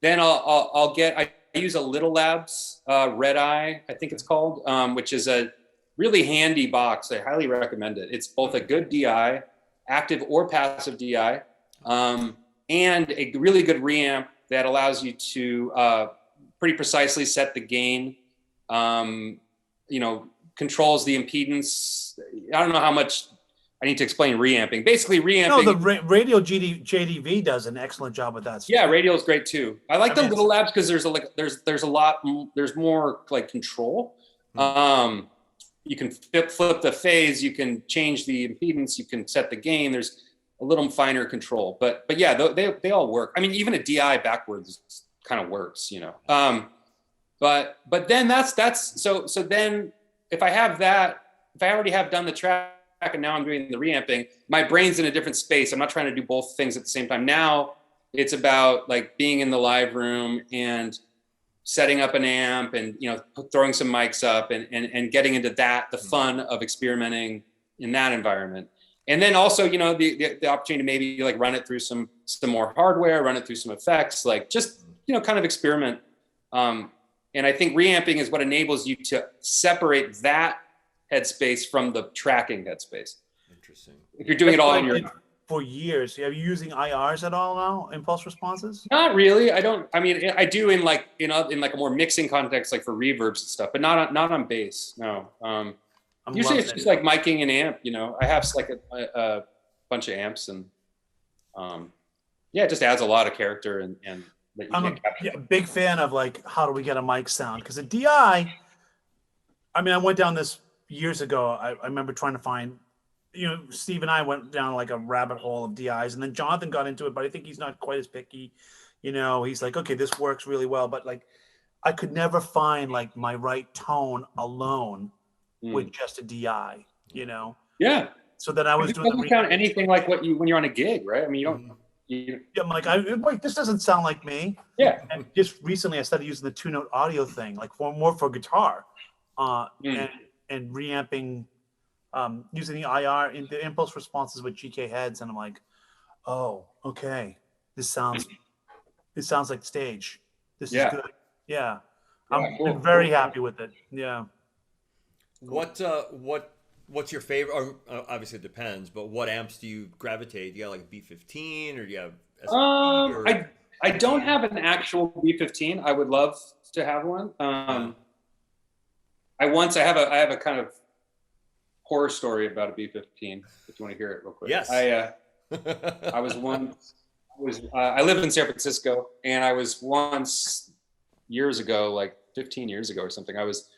S4: then I use a Little Labs Red Eye, I think it's called, which is a really handy box. I highly recommend it. It's both a good DI, active or passive DI, and a really good reamp that allows you to pretty precisely set the gain, you know, controls the impedance. I don't know how much I need to explain reamping. Basically, reamping.
S3: No, the radio JDV does an excellent job with that stuff.
S4: Yeah, radio is great too. I like the Little Labs because there's more like control. You can flip the phase, you can change the impedance, you can set the gain. There's a little finer control, but yeah, they all work. I mean, even a DI backwards kind of works, you know. But then that's so then if I already have done the track and now I'm doing the reamping, my brain's in a different space. I'm not trying to do both things at the same time. Now it's about like being in the live room and setting up an amp and, you know, throwing some mics up and getting into that, the fun of experimenting in that environment. And then also, you know, the opportunity to maybe like run it through some more hardware, run it through some effects, like just, you know, kind of experiment. And I think reamping is what enables you to separate that headspace from the tracking headspace.
S2: Interesting.
S4: If you're doing it all in your
S3: for years. Are you using IRs at all now? Impulse responses?
S4: Not really. I don't. I mean, I do in like in like a more mixing context, like for reverbs and stuff, but not on bass. No. Usually it's just like miking an amp. You know, I have like a bunch of amps, and yeah, it just adds a lot of character and that you
S3: I'm
S4: can't capture.
S3: a big fan of like, how do we get a mic sound? Because a DI, I mean, I went down this years ago. I remember trying to find, you know, Steve and I went down like a rabbit hole of DIs, and then Jonathan got into it, but I think he's not quite as picky. You know, he's like, okay, this works really well, but like, I could never find like my right tone alone with just a DI, you know?
S4: Yeah.
S3: So then I was doing
S4: doesn't sound anything like what you when you're on a gig, right? I mean, you don't.
S3: I'm like, wait, this doesn't sound like me.
S4: Yeah.
S3: And just recently, I started using the 2-note audio thing, like more for guitar, and reamping, using the IR in the impulse responses with GK heads, and I'm like, oh, okay, this sounds like stage. This is good. Yeah, I'm very happy with it. Yeah.
S2: What's your favorite? Or, obviously it depends, but what amps do you gravitate? Do you got like a B15 or do you have?
S4: I don't have an actual B15. I would love to have one. I have a kind of horror story about a B15. If you want to hear it real quick.
S2: Yes.
S4: I live in San Francisco, and I was once years ago, like 15 years ago or something. I was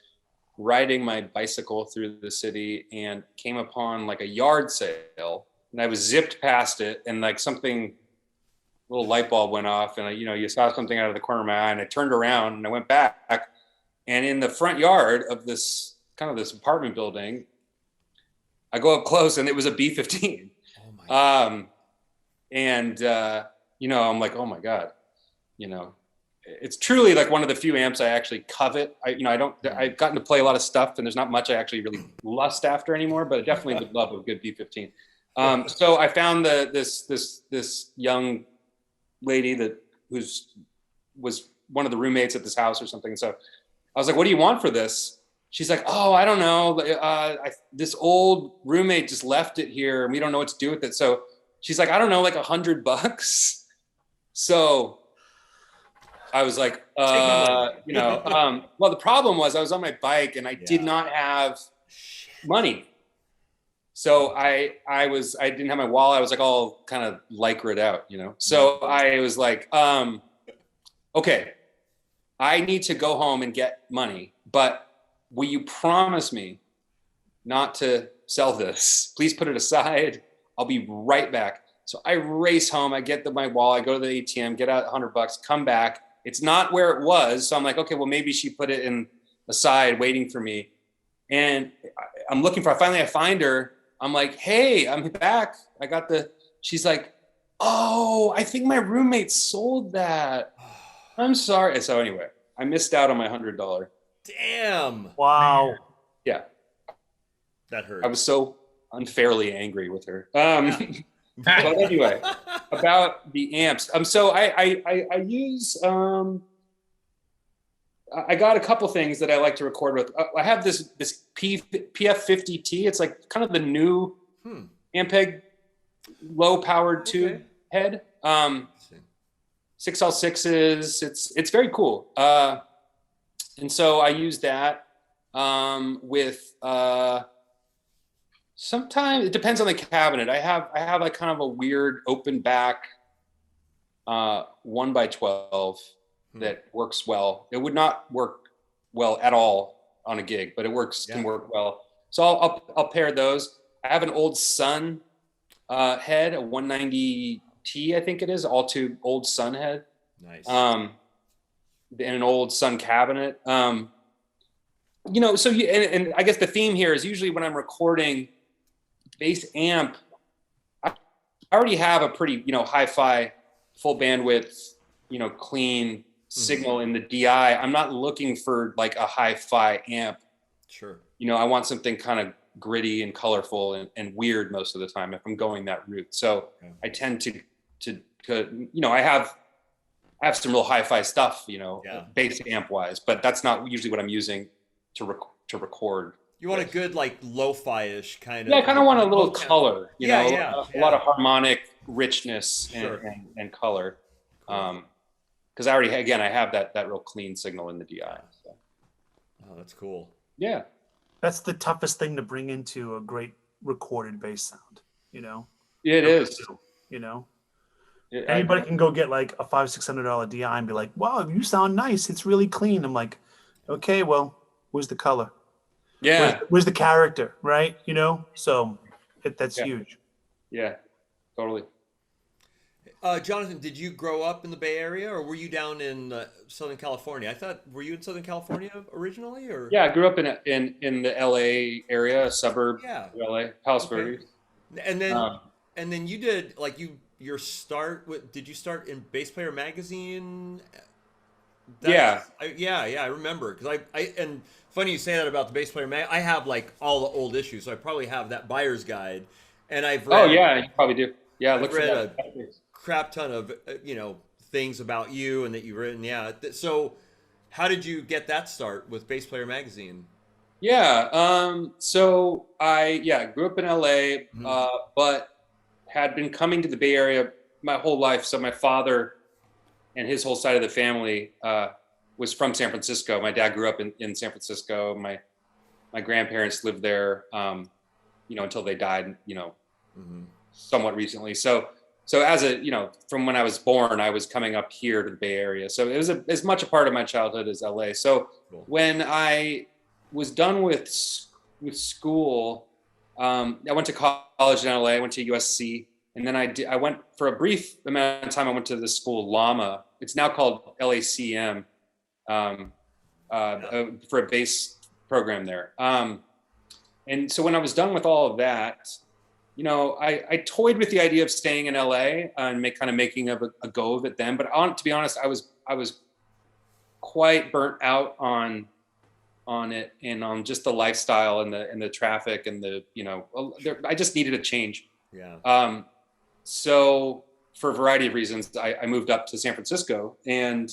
S4: riding my bicycle through the city and came upon like a yard sale, and I was zipped past it, and like something, little light bulb went off, and you saw something out of the corner of my eye, and I turned around and I went back, and in the front yard of this apartment building, I go up close, and it was a B15.
S2: Oh my.
S4: I'm like, oh my God, it's truly like one of the few amps I actually covet. I've gotten to play a lot of stuff, and there's not much I actually really lust after anymore, but I definitely would love a good B15. So I found this young lady that was one of the roommates at this house or something. So I was like, what do you want for this? She's like, oh, I don't know. This old roommate just left it here, and we don't know what to do with it. So she's like, I don't know, like $100. So I was like, well, the problem was I was on my bike and I did not have money. So I didn't have my wallet. I was like all kind of lycra'd out, So I was like, okay, I need to go home and get money, but will you promise me not to sell this? Please put it aside. I'll be right back. So I race home. I get my wallet. I go to the ATM, get out $100, come back. It's not where it was. So I'm like, okay, well, maybe she put it in aside waiting for me. And I'm looking for, finally I find her. I'm like, hey, I'm back. She's like, oh, I think my roommate sold that. I'm sorry. So anyway, I missed out on my $100.
S2: Damn.
S3: Wow.
S4: Yeah.
S2: That hurt.
S4: I was so unfairly angry with her. But anyway, about the amps. So I use I got a couple things that I like to record with. I have this PF50T. It's like kind of the new Ampeg low powered tube head. 6L6s. It's very cool. And so I use that with sometimes it depends on the cabinet. I have like kind of a weird open back 1x12 that works well. It would not work well at all on a gig, but it can work well. So I'll pair those. I have an old Sun head, a 190T, I think it is, all tube old Sun head.
S2: Nice.
S4: in an old Sun cabinet. You know, so and I guess the theme here is usually when I'm recording bass amp, I already have a pretty, you know, hi-fi, full bandwidth, you know, clean signal in the DI. I'm not looking for like a hi-fi amp.
S2: Sure.
S4: You know, I want something kind of gritty and colorful and weird most of the time if I'm going that route. So I tend to you know, I have some real hi-fi stuff, you know, bass amp wise, but that's not usually what I'm using to record.
S2: You want a good like lo-fi-ish kind of.
S4: Yeah, I kind of want a little color, you know, a lot of harmonic richness and color. Because I have that real clean signal in the DI. So.
S2: Oh, that's cool.
S4: Yeah.
S3: That's the toughest thing to bring into a great recorded bass sound, you know?
S4: It is.
S3: You know? Anybody can go get like a $500-600 DI and be like, wow, you sound nice. It's really clean. I'm like, okay, well, where's the color?
S4: Yeah.
S3: Where's the character, right? You know? So that's huge.
S4: Yeah, totally.
S2: Jonathan, did you grow up in the Bay Area, or were you down in Southern California? Were you in Southern California originally, or?
S4: Yeah, I grew up in the LA area, a suburb of LA, Palos Verdes.
S2: And then you did like your start with. Did you start in Bass Player Magazine? I remember because and funny you say that about the Bass Player Mag. I have like all the old issues, so I probably have that buyer's guide, and I've read.
S4: Oh yeah, you probably do. Yeah,
S2: I've read a crap ton of you know, things about you and that you've written. Yeah, so how did you get that start with Bass Player Magazine?
S4: Yeah, so I grew up in LA, but had been coming to the Bay Area my whole life. So my father and his whole side of the family was from San Francisco. My dad grew up in San Francisco. My grandparents lived there, you know, until they died, you know, somewhat recently. So as you know, from when I was born, I was coming up here to the Bay Area. So it was as much a part of my childhood as LA. So when I was done with school, I went to college in LA. I went to USC, and then I went for a brief amount of time. I went to the school Llama. It's now called LACM, for a bass program there. And so when I was done with all of that, you know, I toyed with the idea of staying in LA and making a go of it then. But to be honest, I was quite burnt out on it and on just the lifestyle and the traffic and the, you know, I just needed a change.
S2: Yeah.
S4: So for a variety of reasons, I moved up to San Francisco and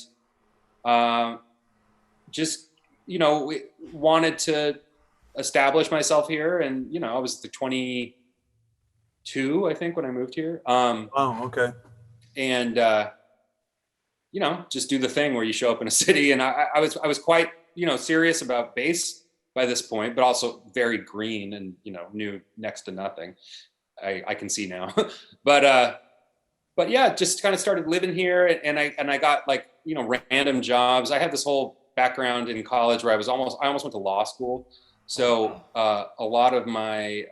S4: just, you know, wanted to establish myself here. And, you know, I was the 22, I think, when I moved here.
S3: Okay.
S4: And, you know, just do the thing where you show up in a city. And I was quite, you know, serious about bass by this point, but also very green and, you know, knew next to nothing. I can see now, but yeah, just kind of started living here and I got like, you know, random jobs. I had this whole background in college where I almost went to law school. So, a lot of my,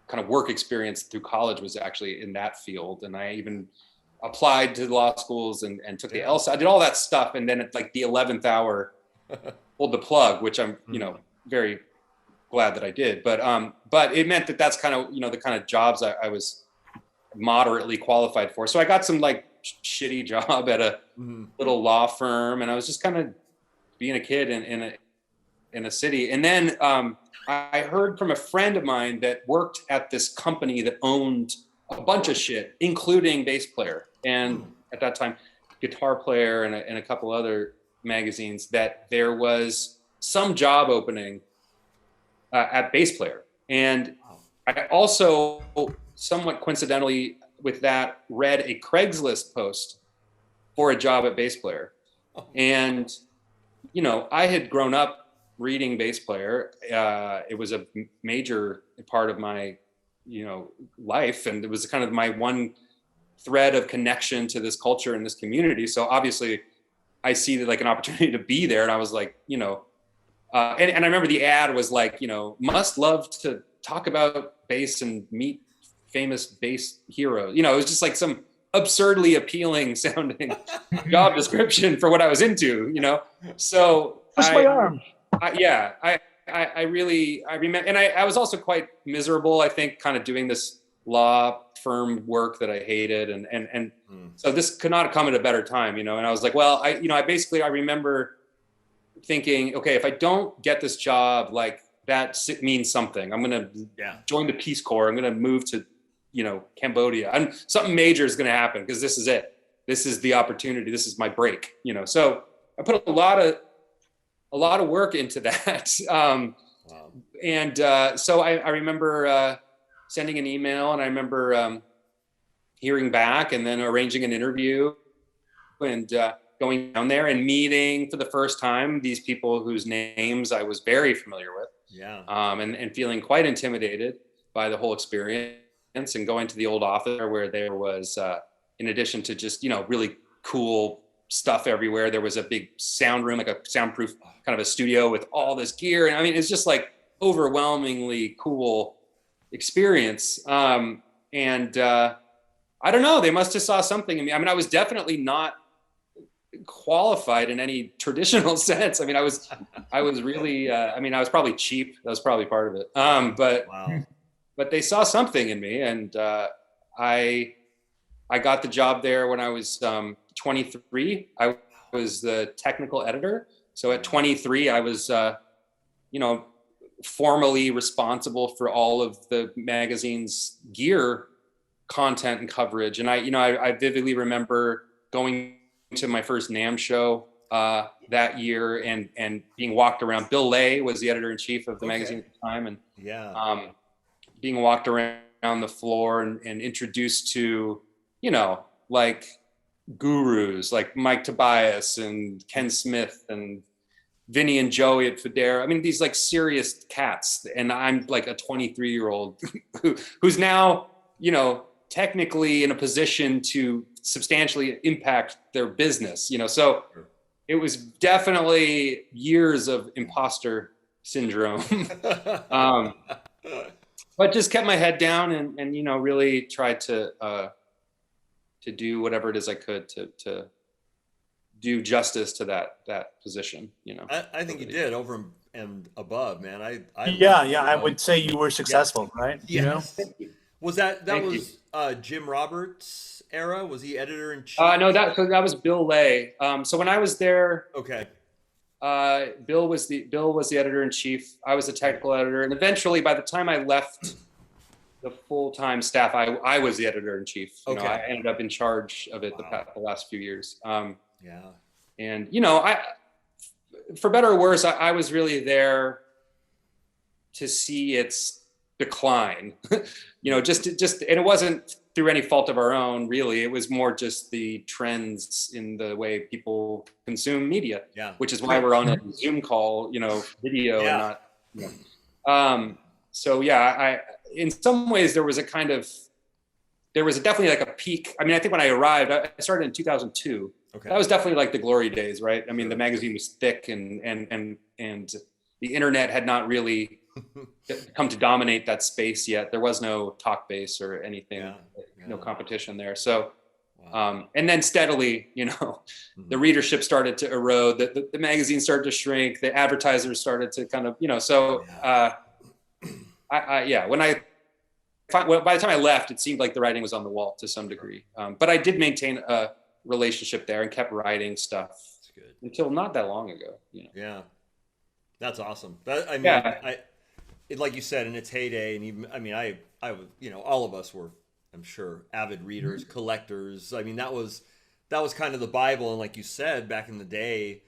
S4: kind of work experience through college was actually in that field. And I even applied to law schools and took the LSAT. I did all that stuff. And then at like the 11th hour, pulled the plug, which I'm, you know, very glad that I did. But it meant that that's kind of, you know, the kind of jobs I was moderately qualified for. So I got some like shitty job at a little law firm. And I was just kind of being a kid in a city. And then, I heard from a friend of mine that worked at this company that owned a bunch of shit, including Bass Player. And at that time, Guitar Player and a couple other magazines, that there was some job opening at Bass Player. And I also, somewhat coincidentally with that, read a Craigslist post for a job at Bass Player. And, you know, I had grown up reading Bass Player. It was a major part of my, you know, life. And it was kind of my one thread of connection to this culture and this community. So obviously I see like an opportunity to be there. And I was like, you know, and I remember the ad was like, you know, must love to talk about bass and meet famous bass heroes. You know, it was just like some absurdly appealing sounding job description for what I was into, So
S3: Twist my arm.
S4: I remember, and I was also quite miserable, I think, kind of doing this law firm work that I hated. And so this could not have come at a better time, and I was like, well, I remember thinking, okay, if I don't get this job, like that means something. I'm going to join the Peace Corps. I'm going to move to, Cambodia. Something major is going to happen because this is it. This is the opportunity. This is my break, So I put a lot of work into that.
S2: Wow.
S4: And so I remember sending an email, and I remember hearing back and then arranging an interview and going down there and meeting for the first time these people whose names I was very familiar with.
S2: Yeah.
S4: And feeling quite intimidated by the whole experience, and going to the old office where there was, in addition to just, really cool stuff everywhere, there was a big sound room, like a soundproof kind of a studio with all this gear. And I mean, it's just like overwhelmingly cool experience. And I don't know, they must have saw something in me. I mean, I was definitely not qualified in any traditional sense. I mean, I was really, I was probably cheap. That was probably part of it. But they saw something in me, and I got the job there when I was 23. I was the technical editor. So at 23, I was, formally responsible for all of the magazine's gear content and coverage. And I vividly remember going to my first NAMM show that year and being walked around. Bill Lay was the editor-in-chief of the magazine at the time, and being walked around the floor and introduced to, like gurus like Mike Tobias and Ken Smith and Vinny and Joey at Federa. I mean, these like serious cats. And I'm like a 23-year-old who's now, technically in a position to substantially impact their business, so it was definitely years of imposter syndrome. But just kept my head down and really tried to do whatever it is I could to do justice to that position.
S2: I think you did over and above, man.
S3: I would say you were successful, right?
S2: Yes. Was that
S4: Thank
S2: was Jim Roberts' era? Was he editor in chief?
S4: No, that was Bill Lay. So when I was there,
S2: okay.
S4: Bill was the editor in chief. I was the technical editor, and eventually, by the time I left the full-time staff, I was the editor in chief.
S2: Okay.
S4: I ended up in charge of it the last few years. And I, for better or worse, I was really there to see its decline. just and it wasn't through any fault of our own, really. It was more just the trends in the way people consume media, which is why we're on a Zoom call, video and not. So I in some ways there was definitely like a peak. I mean, I think when I arrived, I started in 2002. Okay. That was definitely like the glory days, right? I mean, the magazine was thick and the internet had not really come to dominate that space yet. There was no Talkbase or anything, no competition there. So, and then steadily, the readership started to erode, the magazine started to shrink, the advertisers started to kind of, so by the time I left, it seemed like the writing was on the wall to some degree. But I did maintain a relationship there and kept writing stuff until not that long ago.
S2: Yeah, that's awesome. Like you said, in its heyday, and even, I all of us were, I'm sure, avid readers, collectors. I mean, that was kind of the Bible. And like you said, back in the day,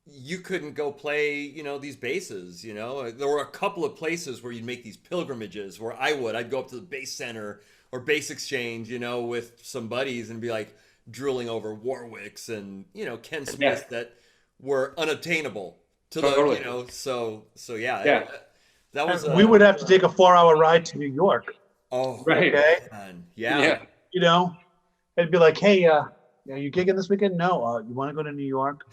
S2: you couldn't go play, these bases, there were a couple of places where you'd make these pilgrimages where I'd go up to the base center or base exchange, with some buddies and be like drooling over Warwicks and, Ken Smith that were unobtainable to the, so that was,
S3: we would have to take a 4-hour ride to New York.
S2: Oh,
S3: right. Okay.
S2: Yeah.
S3: It'd be like, hey, are you gigging this weekend? No. You want to go to New York?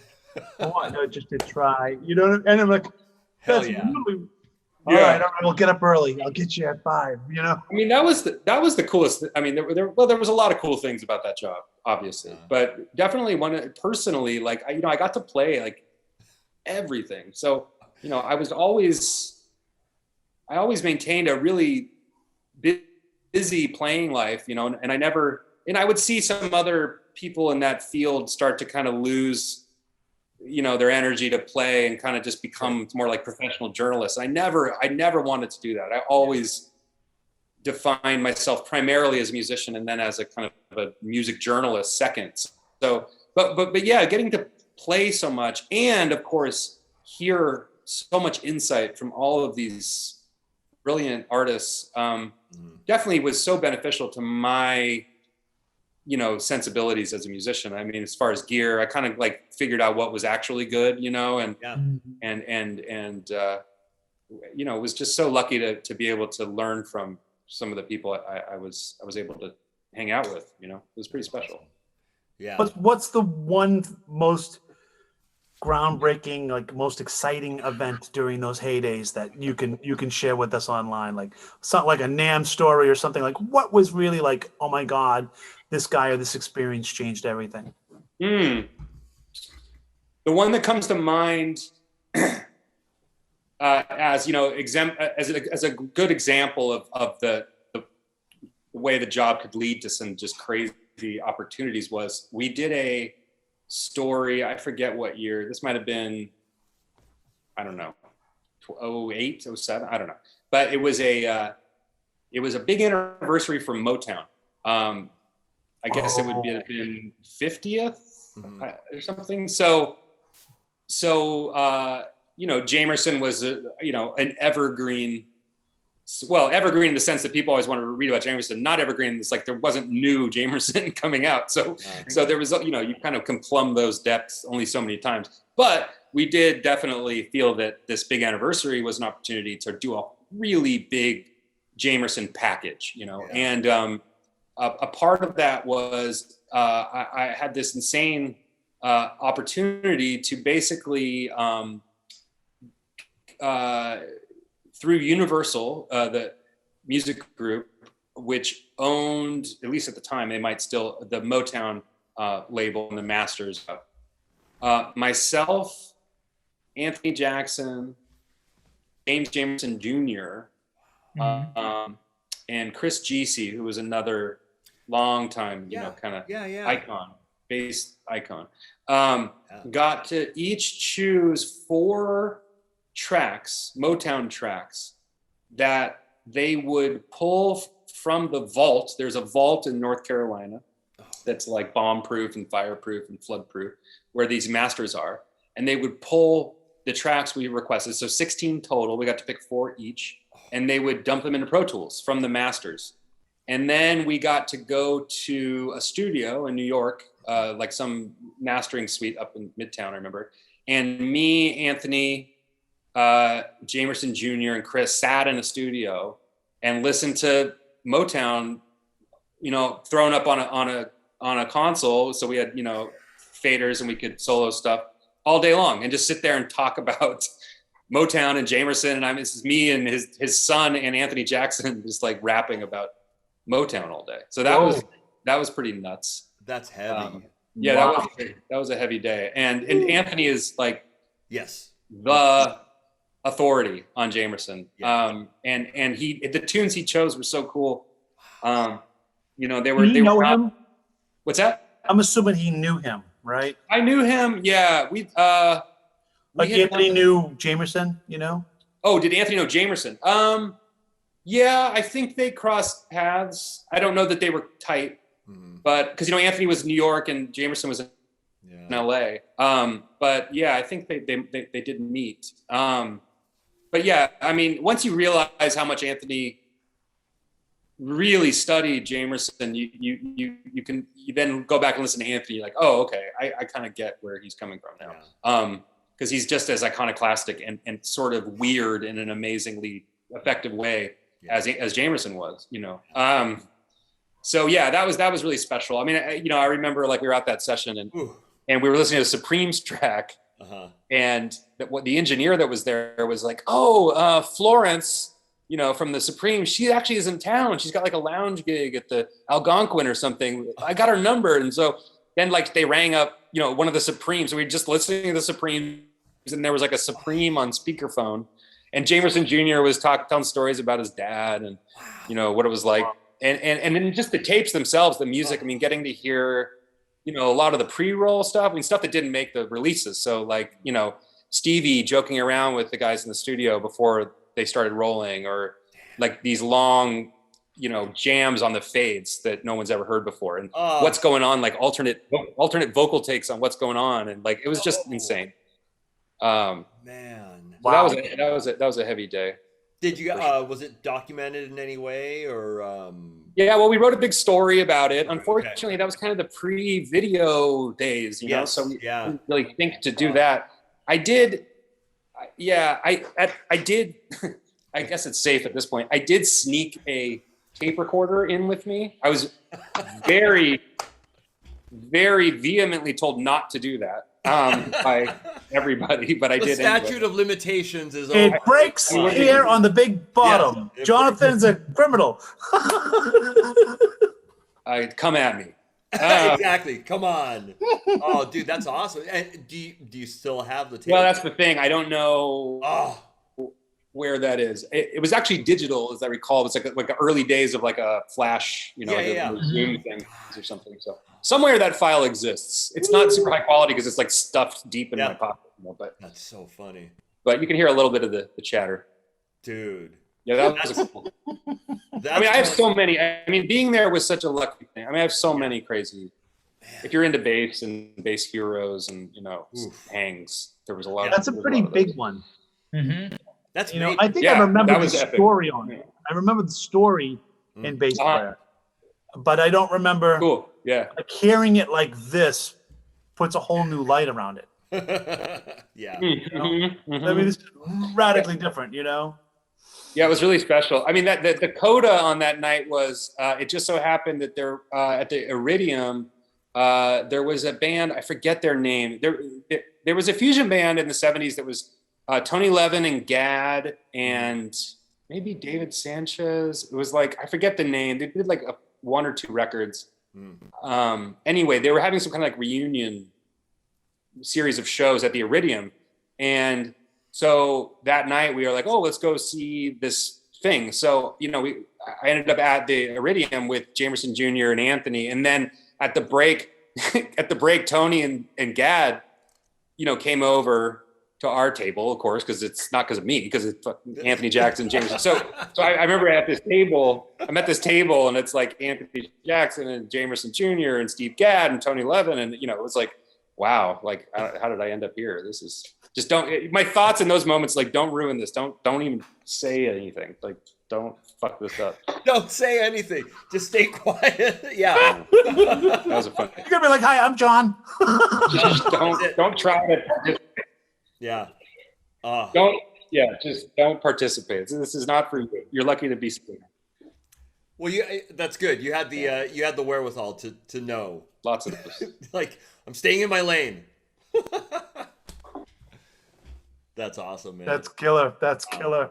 S3: Oh, no, just to try. And I'm like,
S2: hell
S3: that's
S2: yeah.
S3: really, All right, we'll get up early. I'll get you at 5. You know.
S4: I mean, that was the coolest. I mean, there was a lot of cool things about that job, obviously, but definitely personally, like I got to play like everything. So I always maintained a really busy playing life, and I would see some other people in that field start to kind of lose their energy to play and kind of just become more like professional journalists. I never wanted to do that. I always defined myself primarily as a musician and then as a kind of a music journalist second. So, but yeah, getting to play so much and of course hear so much insight from all of these brilliant artists definitely was so beneficial to my sensibilities as a musician. I mean, as far as gear, I kind of like figured out what was actually good, and was just so lucky to be able to learn from some of the people I was able to hang out with. It was pretty special.
S2: Yeah.
S3: But what's the one most groundbreaking, like most exciting event during those heydays that you can share with us online? Like something like a NAMM story or something. Like what was really like, oh my God, this guy or this experience changed everything?
S4: The one that comes to mind as as a good example of the way the job could lead to some just crazy opportunities was we did a story, I forget what year, this might have been, I don't know, 08, 07, I don't know, but it was a big anniversary for Motown. I guess it would have been 50th or something. So Jamerson was an evergreen. Well, evergreen in the sense that people always wanted to read about Jamerson, not evergreen. It's like there wasn't new Jamerson coming out. So there was, you kind of can plumb those depths only so many times. But we did definitely feel that this big anniversary was an opportunity to do a really big Jamerson package, and a part of that was I had this insane opportunity to basically through Universal, the music group, which owned, at least at the time, they might still, the Motown label and the masters. Myself, Anthony Jackson, James Jamerson Jr., and Chris Giese, who was another long time, kind of icon, bass icon, got to each choose 4 tracks, Motown tracks, that they would pull from the vault. There's a vault in North Carolina that's like bomb-proof and fireproof and flood-proof, where these masters are. And they would pull the tracks we requested. So 16 total. We got to pick 4 each. And they would dump them into Pro Tools from the masters. And then we got to go to a studio in New York, like some mastering suite up in Midtown, I remember. And me, Anthony, Jamerson Jr. and Chris sat in a studio and listened to Motown, thrown up on a console. So we had, faders and we could solo stuff all day long and just sit there and talk about Motown and Jamerson. And this is me and his son and Anthony Jackson just like rapping about Motown all day. So that was pretty nuts.
S2: That's heavy.
S4: Wow. That was a heavy day. And Anthony is like,
S2: yes,
S4: the authority on Jamerson.
S2: Yeah.
S4: And the tunes he chose were so cool. They were.
S3: Did he know him?
S4: What's that?
S3: I'm assuming he knew him, right?
S4: I knew him. Yeah,
S3: like Anthony knew Jamerson.
S4: Oh, did Anthony know Jamerson? Yeah, I think they crossed paths. I don't know that they were tight, but because Anthony was in New York and Jamerson was in LA. But yeah, I think they did meet. But yeah, I mean, once you realize how much Anthony really studied Jamerson, you can then go back and listen to Anthony. You're like, oh, okay, I kind of get where he's coming from now. Because he's just as iconoclastic and sort of weird in an amazingly effective way as Jamerson was. So yeah, that was really special. I mean, I remember like we were at that session and we were listening to the Supremes track, And what the engineer that was there was like, oh, Florence, you know, from the Supreme, she actually is in town. She's got like a lounge gig at the Algonquin or something. I got her number. And so then like they rang up, you know, one of the Supremes. So we were just listening to the Supremes, and there was like a Supreme on speakerphone. And Jamerson Jr. was telling stories about his dad and, you know, what it was like. And then just the tapes themselves, the music, I mean, getting to hear, you know, a lot of the pre-roll stuff, I mean, stuff that didn't make the releases. So like, you know, Stevie joking around with the guys in the studio before they started rolling, or like these long, you know, jams on the fades that no one's ever heard before. And what's going on, like alternate vocal takes on what's going on. And like, it was just insane.
S2: Man.
S4: So
S3: Wow.
S4: that was a heavy day.
S2: Did you, was it documented in any way, or?
S4: Yeah, well, we wrote a big story about it. Unfortunately, that was kind of the pre-video days, you know, so we didn't really think to do that. I did, I did, I guess it's safe at this point. I did sneak a tape recorder in with me. I was very, very vehemently told not to do that by everybody, but I
S2: The
S4: did
S2: statute
S4: anyway.
S2: of limitations is
S3: It
S2: over.
S3: breaks here on the big bottom.
S2: Yes.
S3: Jonathan's a criminal.
S4: Come at me.
S2: Exactly. Come on. Oh, dude, that's awesome. And do you still have the tape?
S4: Well, that's the thing. I don't know
S2: Oh,
S4: where that is. It was actually digital, as I recall. It's like the early days of like a flash, you know, the Zoom thing or something. So somewhere that file exists. It's not super high quality because it's like stuffed deep in my pocket. You know, but
S2: that's so funny,
S4: you can hear a little bit of the chatter.
S2: dude.
S4: Yeah, that was cool. I mean, I have so many. I mean, being there was such a lucky thing. I mean, I have so many crazy. If you're into bass and bass heroes and, you know, hangs, there was a lot.
S3: That's a pretty big one.
S1: Mm-hmm.
S2: That's
S3: You know, I think I remember the story on it. I remember the story in Bass Player, but I don't remember.
S4: Cool. Yeah.
S3: Like hearing it like this puts a whole new light around it.
S2: Yeah.
S3: You know? I mean, it's radically different, you know?
S4: Yeah, it was really special. I mean, the coda on that night was, it just so happened that there, at the Iridium, there was a band, I forget their name. There was a fusion band in the 70s that was Tony Levin and Gad and maybe David Sanchez. It was like, I forget the name. They did like one or two records. Anyway, they were having some kind of like reunion series of shows at the Iridium. And so that night we were like, oh, let's go see this thing. So, you know, I ended up at the Iridium with Jamerson Jr. and Anthony. And then at the break, Tony and Gad, you know, came over to our table, of course, because it's not because of me, because it's Anthony Jackson, Jamerson. So I remember I'm at this table, and it's like Anthony Jackson and Jamerson Jr. and Steve Gadd and Tony Levin. And, you know, it was like, wow, like, how did I end up here? This is just my thoughts in those moments, like, don't ruin this. Don't even say anything. Like, don't fuck this up.
S2: Don't say anything. Just stay quiet. Yeah.
S4: That was a fun thing.
S3: You're gonna be like, "Hi, I'm John."
S4: Just don't try to.
S2: Yeah.
S4: Just don't participate. This is not for you. You're lucky to be seen.
S2: Well, that's good. You had the wherewithal to know.
S4: Lots of those.
S2: Like, I'm staying in my lane. That's awesome, man.
S3: That's killer. That's killer.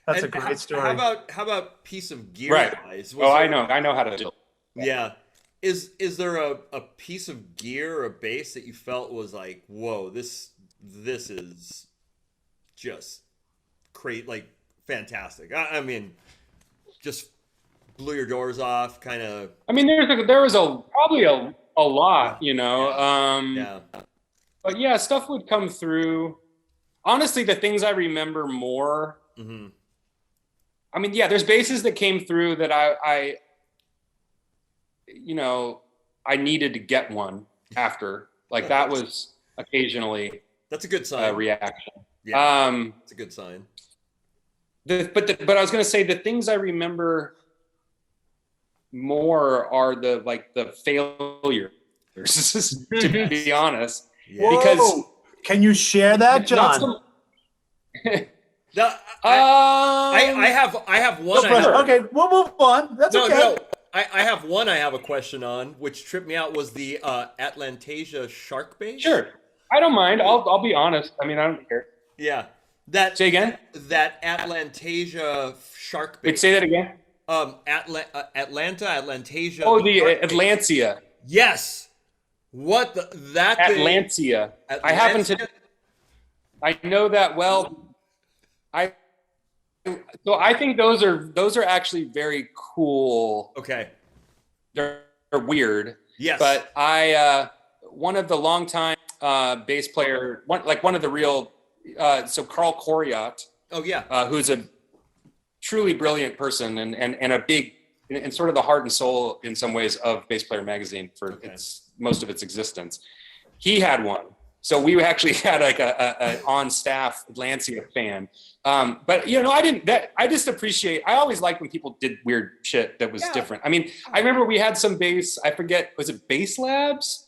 S3: That's a
S2: And
S3: great story.
S2: How about piece of gear?
S4: Right.
S2: Guys?
S4: I know how to do it.
S2: Yeah. Is there a piece of gear or a bass that you felt was like, whoa, this is just great, like fantastic? I mean, just blew your doors off, kind of.
S4: I mean, there was probably a lot, you know.
S2: Yeah.
S4: But yeah, stuff would come through. Honestly, the things I remember more.
S2: Mm-hmm.
S4: I mean, yeah, there's basses that came through that I needed to get one after. Like that was occasionally.
S2: That's a good sign.
S4: A reaction.
S2: Yeah, it's a good sign.
S4: But I was going to say the things I remember more are the failures, to be honest.
S2: Yeah.
S4: Because
S3: can you share that, John?
S2: I have one.
S3: Okay, we'll move on. That's okay.
S2: No. I have one. I have a question on, which tripped me out, was the Atlantasia shark bass.
S4: Sure. I don't mind. I'll be honest. I mean, I don't care.
S2: Yeah. That
S4: Say again?
S2: That Atlantasia shark bait.
S4: Wait, say that again.
S2: Atlantasia.
S4: Oh, the
S2: shark bait.
S4: Atlantia.
S2: Yes. What the that
S4: Atlantia.
S2: thing,
S4: I happen to. I know that well. So I think those are actually very cool.
S2: Okay.
S4: They're weird.
S2: Yes.
S4: But one of the longtime bass player, one of the real, so Carl Coriat.
S2: Oh yeah.
S4: Who's a truly brilliant person and a big and sort of the heart and soul in some ways of Bass Player Magazine for most of its existence. He had one. So we actually had like a on staff Lancia fan. But I just appreciate, I always liked when people did weird shit that was different. I mean, I remember we had some bass, I forget, was it Bass Labs?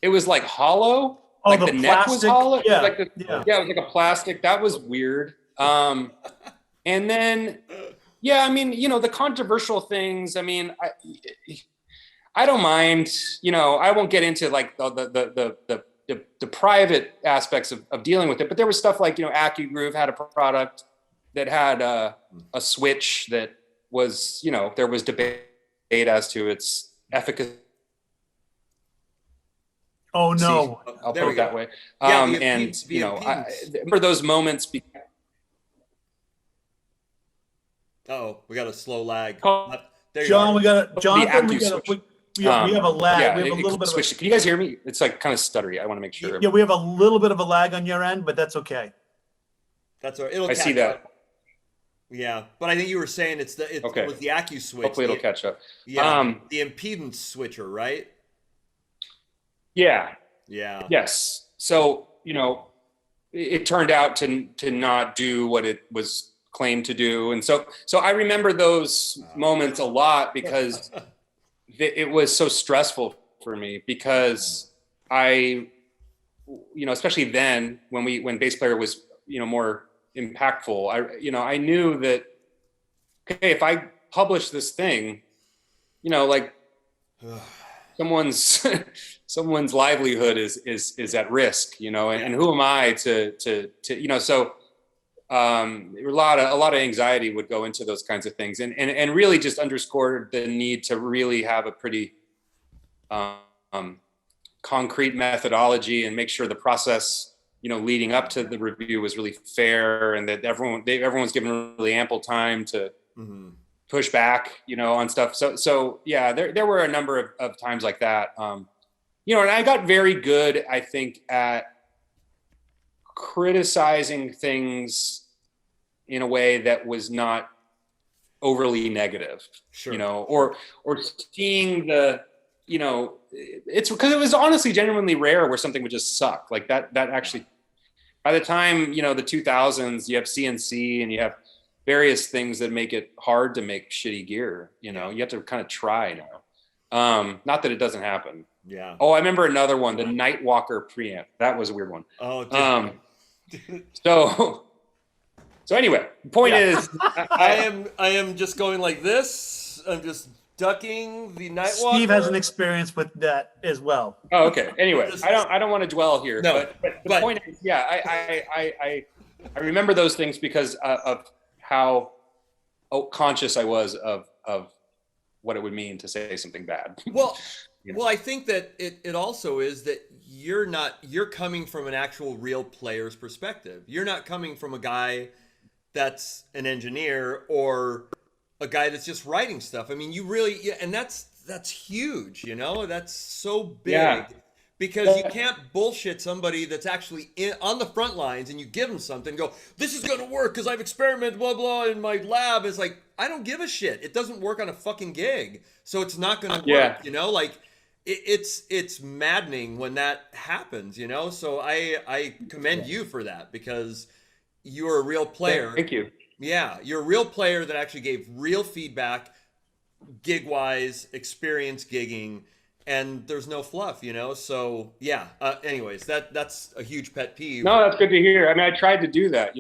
S4: It was like hollow.
S3: Oh,
S4: like
S3: the
S4: neck was
S3: plastic?
S4: hollow.
S3: Yeah.
S4: It was like a plastic. That was weird. And then, I mean, the controversial things, I mean, I don't mind, I won't get into like the private aspects of dealing with it, but there was stuff like, AccuGroove had a product that had a switch that was, there was debate as to its efficacy.
S3: Oh no!
S4: I'll put it that way.
S2: Yeah,
S4: For those moments.
S2: We got a slow lag.
S4: There you
S3: John,
S4: are.
S3: we got Jonathan. We
S4: We
S3: have a lag.
S4: Yeah,
S3: we have a little bit of.
S4: Can you guys hear me? It's like kind of stuttery. I want to make sure.
S3: Yeah, we have a little bit of a lag on your end, but that's okay.
S2: That's all right. It'll
S4: I see that.
S2: up. Yeah, but I think you were saying it was the Accu switch.
S4: Hopefully it'll catch up.
S2: Yeah, the impedance switcher, right?
S4: Yeah.
S2: Yeah.
S4: Yes. So, it turned out to not do what it was claimed to do. And so I remember those moments a lot because it was so stressful for me because I, especially then when Bass Player was, more impactful, I knew that, okay, if I publish this thing, like someone's livelihood is at risk, and who am I to so a lot of anxiety would go into those kinds of things and really just underscored the need to really have a pretty concrete methodology and make sure the process leading up to the review was really fair and that everyone's given really ample time to push back, on stuff. So yeah, there were a number of times like that. And I got very good, I think, at criticizing things in a way that was not overly negative,
S2: sure.
S4: Or seeing the, it's because it was honestly genuinely rare where something would just suck like that actually. By the time, the 2000s, you have CNC and you have various things that make it hard to make shitty gear. You have to kind of try now. Not that it doesn't happen.
S2: Yeah.
S4: Oh, I remember another one, the Nightwalker preamp. That was a weird one.
S2: Oh,
S4: so anyway, the point is,
S2: I am just going like this. I'm just ducking the Nightwalker.
S3: Steve has an experience with that as well.
S4: Oh, okay. Anyway, I don't want to dwell here.
S2: No,
S4: but the point is, I remember those things because of how conscious I was of what it would mean to say something bad.
S2: Well, well, I think that it also is that you're coming from an actual real player's perspective. You're not coming from a guy that's an engineer or a guy that's just writing stuff. I mean, you really, and that's huge, that's so big because you can't bullshit somebody that's actually on the front lines and you give them something and go, this is going to work because I've experimented blah, blah, in my lab. It's like, I don't give a shit. It doesn't work on a fucking gig. So it's not going to work, like it's maddening when that happens, so I commend you for that because you're a real player.
S4: Thank you.
S2: Yeah, you're a real player that actually gave real feedback, gig-wise, experience gigging, and there's no fluff, So yeah. Anyways, that's a huge pet peeve.
S4: No, that's good to hear. I mean, I tried to do that.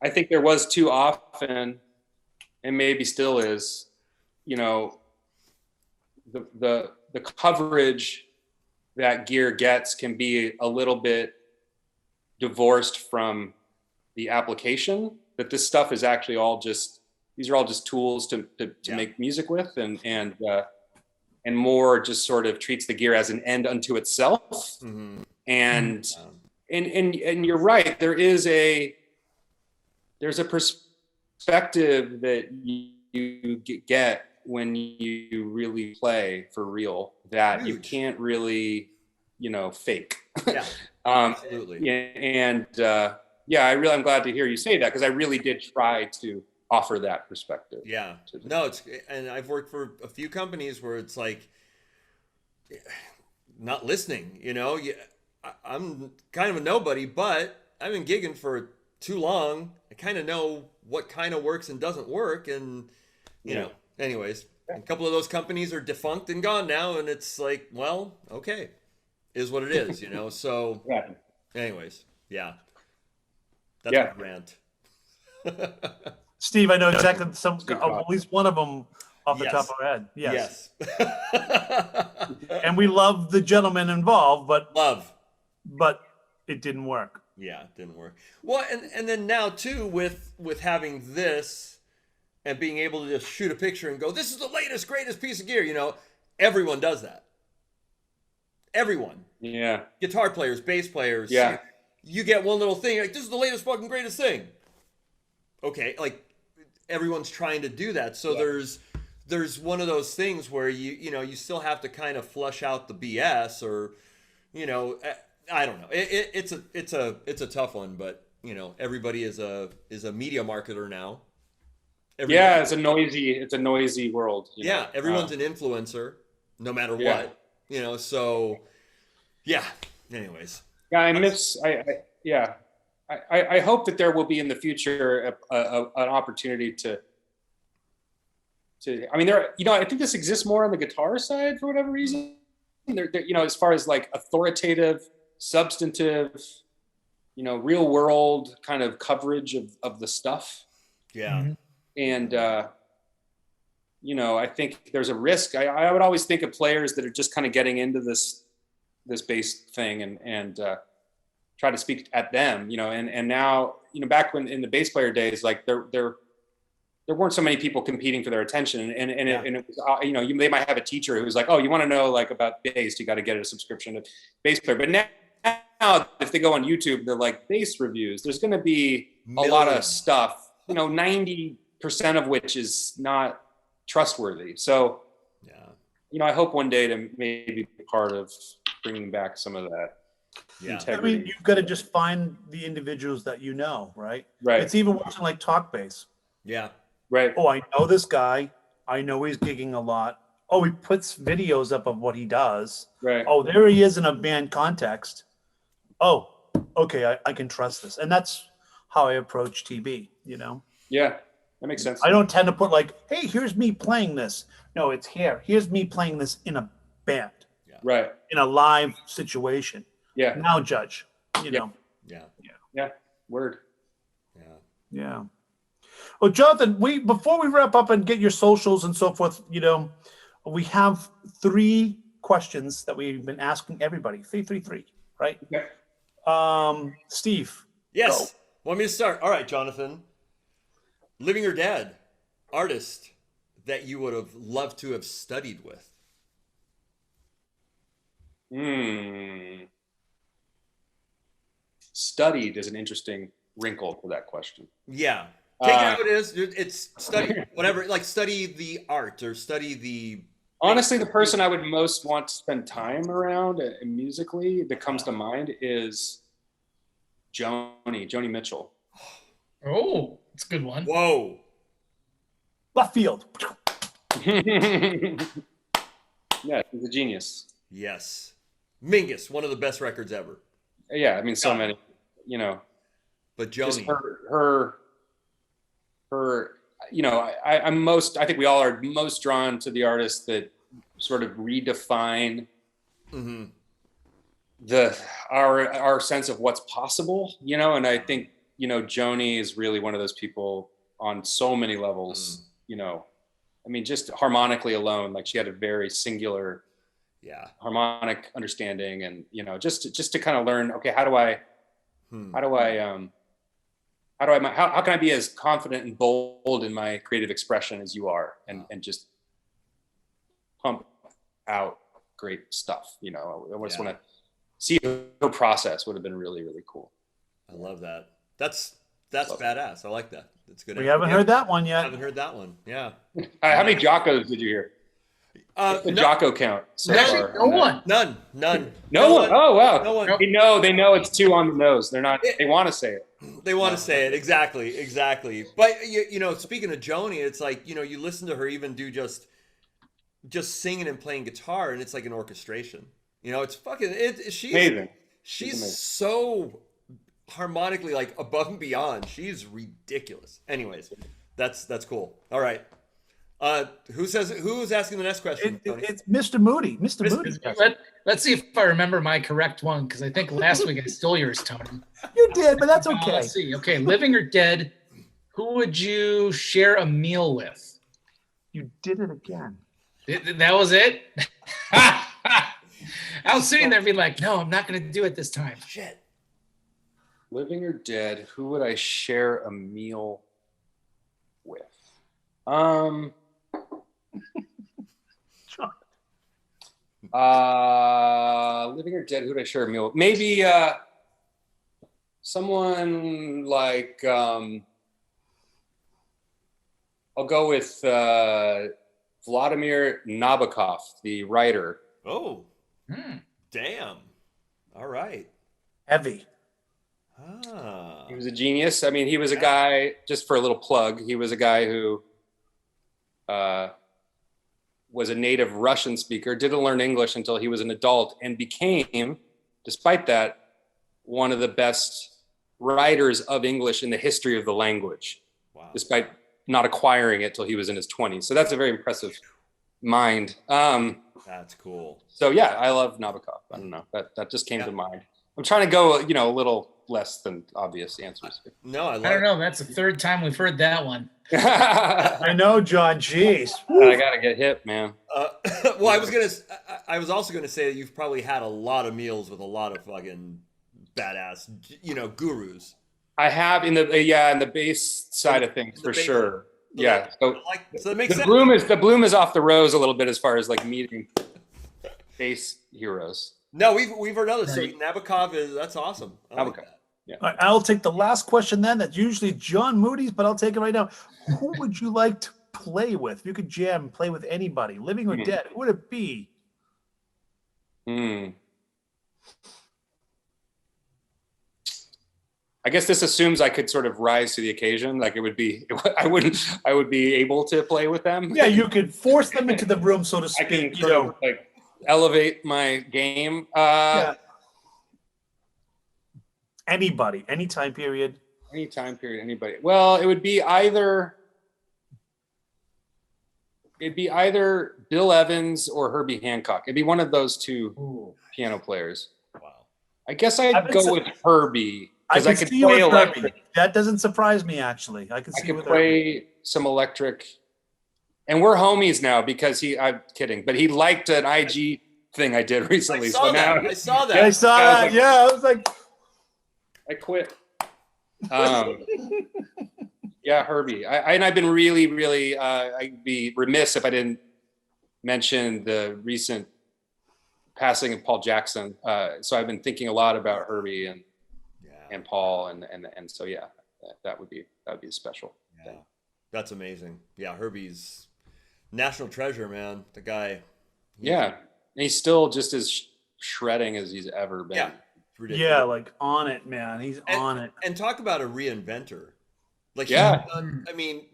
S4: I think there was too often, and maybe still is, the coverage that gear gets can be a little bit divorced from the application, that this stuff is actually all just, these are all just tools to make music with, and more just sort of treats the gear as an end unto itself.
S2: Mm-hmm.
S4: And you're right, there's a perspective that you get when you really play for real that you can't really, fake.
S2: Yeah, absolutely.
S4: I'm glad to hear you say that, because I really did try to offer that perspective.
S2: Yeah. No, and I've worked for a few companies where it's like not listening, I'm kind of a nobody, but I've been gigging for too long. I kind of know what kind of works and doesn't work. And, anyways, a couple of those companies are defunct and gone now. And it's like, well, okay, is what it is, So anyways, yeah. That's my rant.
S3: Steve, I know exactly at least one of them off the top of our head.
S2: Yes.
S3: And we love the gentleman involved, but it didn't work.
S2: Yeah, it didn't work. Well, and then now too with having this and being able to just shoot a picture and go, this is the latest, greatest piece of gear, everyone does that. Everyone.
S4: Yeah.
S2: Guitar players, bass players.
S4: Yeah.
S2: You get one little thing, like, this is the latest fucking greatest thing. Okay, like everyone's trying to do that. So there's one of those things where you still have to kind of flush out the BS, or I don't know. It's a tough one, but everybody is a media marketer now.
S4: It's a noisy world.
S2: Everyone's an influencer, no matter what. So yeah. Anyways.
S4: Yeah, I hope that there will be in the future an opportunity to. I mean, I think this exists more on the guitar side for whatever reason. As far as like authoritative, substantive, real world kind of coverage of the stuff.
S2: Yeah.
S4: And I think there's a risk. I would always think of players that are just kind of getting into this bass thing and try to speak at them, and now, back when in the bass player days, like there weren't so many people competing for their attention, and it was, they might have a teacher who's like, oh, you want to know like about bass, you got to get a subscription to bass player. But now if they go on YouTube, they're like bass reviews. There's going to be a lot of stuff, 90% of which is not trustworthy. So, I hope one day to maybe be part of bringing back some of that.
S2: Yeah.
S4: Integrity.
S3: I mean, you've got to just find the individuals that right?
S4: Right.
S3: It's even watching like talk bass.
S2: Yeah.
S4: Right.
S3: Oh, I know this guy. I know he's gigging a lot. Oh, he puts videos up of what he does.
S4: Right.
S3: Oh, there he is in a band context. Oh, okay, I can trust this. And that's how I approach TV,
S4: Yeah, that makes sense.
S3: I don't tend to put like, hey, here's me playing this. No, it's here. Here's me playing this in a band.
S2: Yeah.
S4: Right.
S3: In a live situation.
S4: Yeah.
S3: Now judge, know.
S2: Yeah.
S4: Word.
S2: Yeah.
S3: Yeah. Well, Jonathan, before we wrap up and get your socials and so forth, we have 3 questions that we've been asking everybody. 3, right?
S4: Okay.
S3: Steve.
S2: Yes.
S3: Go.
S2: Want me to start? All right, Jonathan. Living or dead, artist that you would have loved to have studied with.
S4: Studied is an interesting wrinkle to that question.
S2: Yeah. Take it how it is. It's study, whatever, like study the art or study the...
S4: Honestly, the person I would most want to spend time around musically that comes to mind is Joni Mitchell.
S1: Oh, it's a good one.
S2: Whoa.
S3: Left field.
S4: Yeah, he's a genius.
S2: Yes. Mingus, one of the best records ever.
S4: Yeah, I mean, so many,
S2: But
S4: just
S2: Joni.
S4: her, I think we all are most drawn to the artists that sort of redefine our sense of what's possible, and I think, Joni is really one of those people on so many levels, I mean, just harmonically alone, like she had a very singular
S2: Yeah.
S4: harmonic understanding, and just to kind of learn, okay, how can I be as confident and bold in my creative expression as you are, and just pump out great stuff. I just want to see her process. Would have been really, really cool.
S2: I love that. That's badass. I like that. That's good.
S3: We haven't heard that one
S2: I
S3: yet.
S2: haven't heard that one. Yeah.
S4: How many Jockos did you hear? What's the Jocko count so
S1: Actually,
S4: far?
S1: no one.
S2: None.
S4: No one. Oh wow.
S2: No one.
S4: They know it's 2 on the nose. They're not. They want to say it.
S2: They want to say it. Exactly. But speaking of Joni, it's like, you listen to her even do just singing and playing guitar, and it's like an orchestration. It's fucking she's
S4: Amazing.
S2: She's
S4: amazing.
S2: so harmonically like above and beyond. She's ridiculous. Anyways, that's cool. All right. Who's asking the next question? Tony?
S3: It's Mr. Moody. Mr. Moody.
S1: Let's see if I remember my correct one, because I think last week I stole yours, Tony.
S3: You did, but that's okay.
S1: Let's see. Okay, living or dead, who would you share a meal with?
S3: You did it again.
S1: That was it? I was sitting there being like, no, I'm not going to do it this time.
S2: Shit.
S4: Living or dead, who would I share a meal with? Living or dead, who would I share a meal with? Maybe someone like I'll go with Vladimir Nabokov, the writer.
S2: Oh. Damn. All right.
S3: Heavy.
S4: He was a genius. I mean, he was a guy, just for a little plug, he was a guy who was a native Russian speaker, didn't learn English until he was an adult, and became, despite that, one of the best writers of English in the history of the language.
S2: Wow.
S4: Despite not acquiring it till he was in his 20s. So that's a very impressive mind.
S2: That's cool.
S4: So yeah, I love Nabokov. I don't know, that just came to mind. I'm trying to go, a little less than obvious answers.
S2: No, I
S1: don't know. That's the third time we've heard that one.
S3: I know, John. Jeez.
S4: I gotta get hip, man.
S2: Well, I was also gonna say that you've probably had a lot of meals with a lot of fucking badass, gurus.
S4: I have in the bass side of things for sure. Yeah. So
S2: that makes sense.
S4: The bloom is off the rose a little bit as far as like meeting bass heroes.
S2: No, we've heard others. So Nabokov that's awesome. I like that.
S4: Yeah.
S3: All right, I'll take the last question then. That's usually John Moody's, but I'll take it right now. Who would you like to play with? If you could jam and play with anybody, living or dead, who would it be?
S4: I guess this assumes I could sort of rise to the occasion. Like I would be able to play with them.
S3: Yeah, you could force them into the room, so to
S4: I
S3: speak.
S4: can sort of like elevate my game.
S3: Yeah. Anybody, any time period.
S4: Any time period, anybody. Well, it would be either Bill Evans or Herbie Hancock. It'd be one of those two piano players.
S2: Wow.
S4: I guess I'd go with Herbie because I could
S3: see you
S4: play
S3: with
S4: electric.
S3: Herbie. That doesn't surprise me, actually. I could
S4: play some electric, and we're homies now because I'm kidding, but he liked an IG thing I did recently.
S2: I saw that.
S3: Yeah, I saw that. I was like,
S4: I quit. Yeah, Herbie. I've been really, really. I'd be remiss if I didn't mention the recent passing of Paul Jackson. So I've been thinking a lot about Herbie and Paul, and so yeah, that would be a special thing.
S2: That's amazing. Yeah, Herbie's national treasure, man. The guy.
S4: Yeah, and he's still just as shredding as he's ever been.
S2: Yeah. Ridiculous.
S3: yeah, like on it, man. He's on it.
S2: And talk about a reinventor. Like,
S4: yeah.
S2: I mean,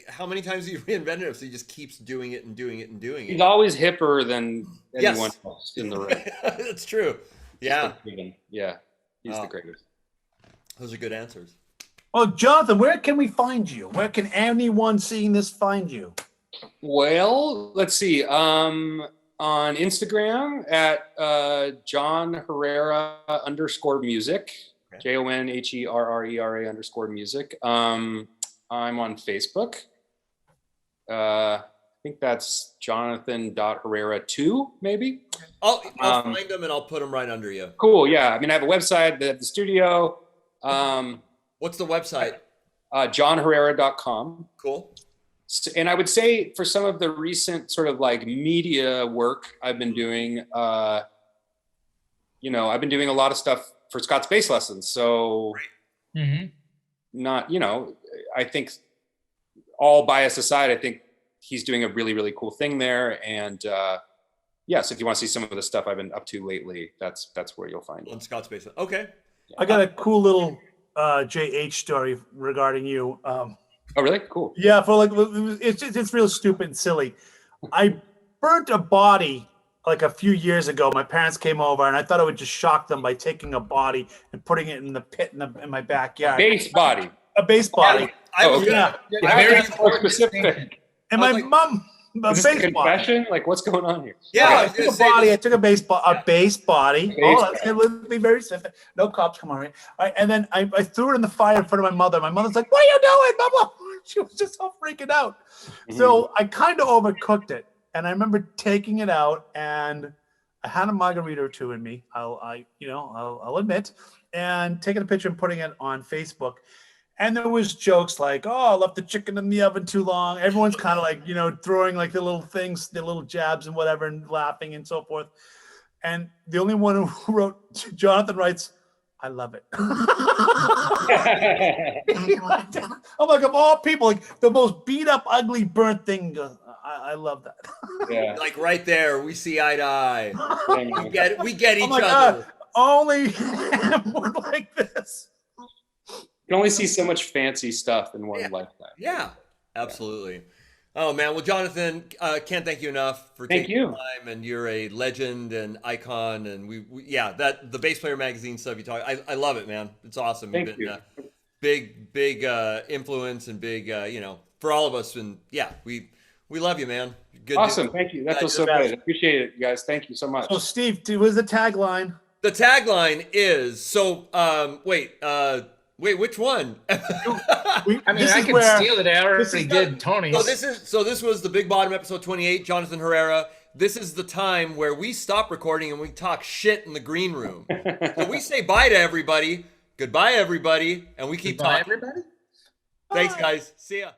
S2: how many times have you reinvented him? So he just keeps doing it and doing it and doing it.
S4: He's always hipper than anyone else in the room.
S2: That's true. Yeah.
S4: Yeah. He's the greatest.
S2: Those are good answers.
S3: Oh, Jonathan, where can we find you? Where can anyone seeing this find you?
S4: Well, let's see. On Instagram at John Herrera _music, JONHERRERA _music. I'm on Facebook. think that's Jonathan.Herrera2, maybe.
S2: I'll find them and I'll put them right under you.
S4: Cool. Yeah. I mean, I have a website, the studio.
S2: What's the website?
S4: JohnHerrera.com.
S2: Cool.
S4: And I would say for some of the recent sort of like media work I've been doing, I've been doing a lot of stuff for Scott's bass lessons. So not, I think all bias aside, I think he's doing a really, really cool thing there. And yes, if you want to see some of the stuff I've been up to lately, that's where you'll find it.
S2: On Scott's basement. Okay.
S3: I got a cool little JH story regarding you.
S4: Oh, really? Cool.
S3: Yeah, for like it's real stupid and silly. I burnt a body like a few years ago. My parents came over, and I thought I would just shock them by taking a body and putting it in the pit in my backyard.
S4: Base body.
S3: A base body.
S4: Okay.
S1: Very
S4: more specific.
S3: And my mom, a
S4: Is this a
S3: base body.
S4: confession? Like, what's going on here?
S2: Yeah.
S3: I took a body. I took a base body.
S4: Base
S3: Let's be very specific. No cops come on. Right? All right, and then I threw it in the fire in front of my mother. My mother's like, "What are you doing, Mama?" She was just so freaking out. So I kind of overcooked it, and I remember taking it out, and I had a margarita or two in me. I'll admit, and taking a picture and putting it on Facebook. And there was jokes like, "Oh, I left the chicken in the oven too long." Everyone's kind of like, throwing like the little things, the little jabs and whatever, and laughing and so forth. And the only one who wrote, Jonathan writes, "I love it." I'm like, of all people, like the most beat up, ugly, burnt thing. I love that.
S4: Yeah.
S2: Like right there, we see eye to eye. We get each
S3: Oh my
S2: other.
S3: God, only him would like this.
S4: You can only see so much fancy stuff in one lifetime.
S2: Yeah, absolutely. Oh man, well, Jonathan, can't thank you enough for
S4: Thank
S2: taking
S4: you.
S2: the time, and you're a legend and icon, and we the Bass Player Magazine stuff you talk, I love it, man. It's awesome.
S4: Thank
S2: You've been
S4: you.
S2: big influence and big, for all of us, and we love you, man. Good.
S4: Awesome. Thank you. That feels so good. I appreciate it, you guys. Thank you so much.
S3: So Steve, what is the tagline?
S2: The tagline is wait, which one?
S1: I can steal it. I already did Tony's.
S2: So this was the Big Bottom episode 28, Jonathan Herrera. This is the time where we stop recording and we talk shit in the green room. So we say bye to everybody. Goodbye, everybody. And we keep talking.
S1: Everybody.
S2: Thanks, guys. See ya.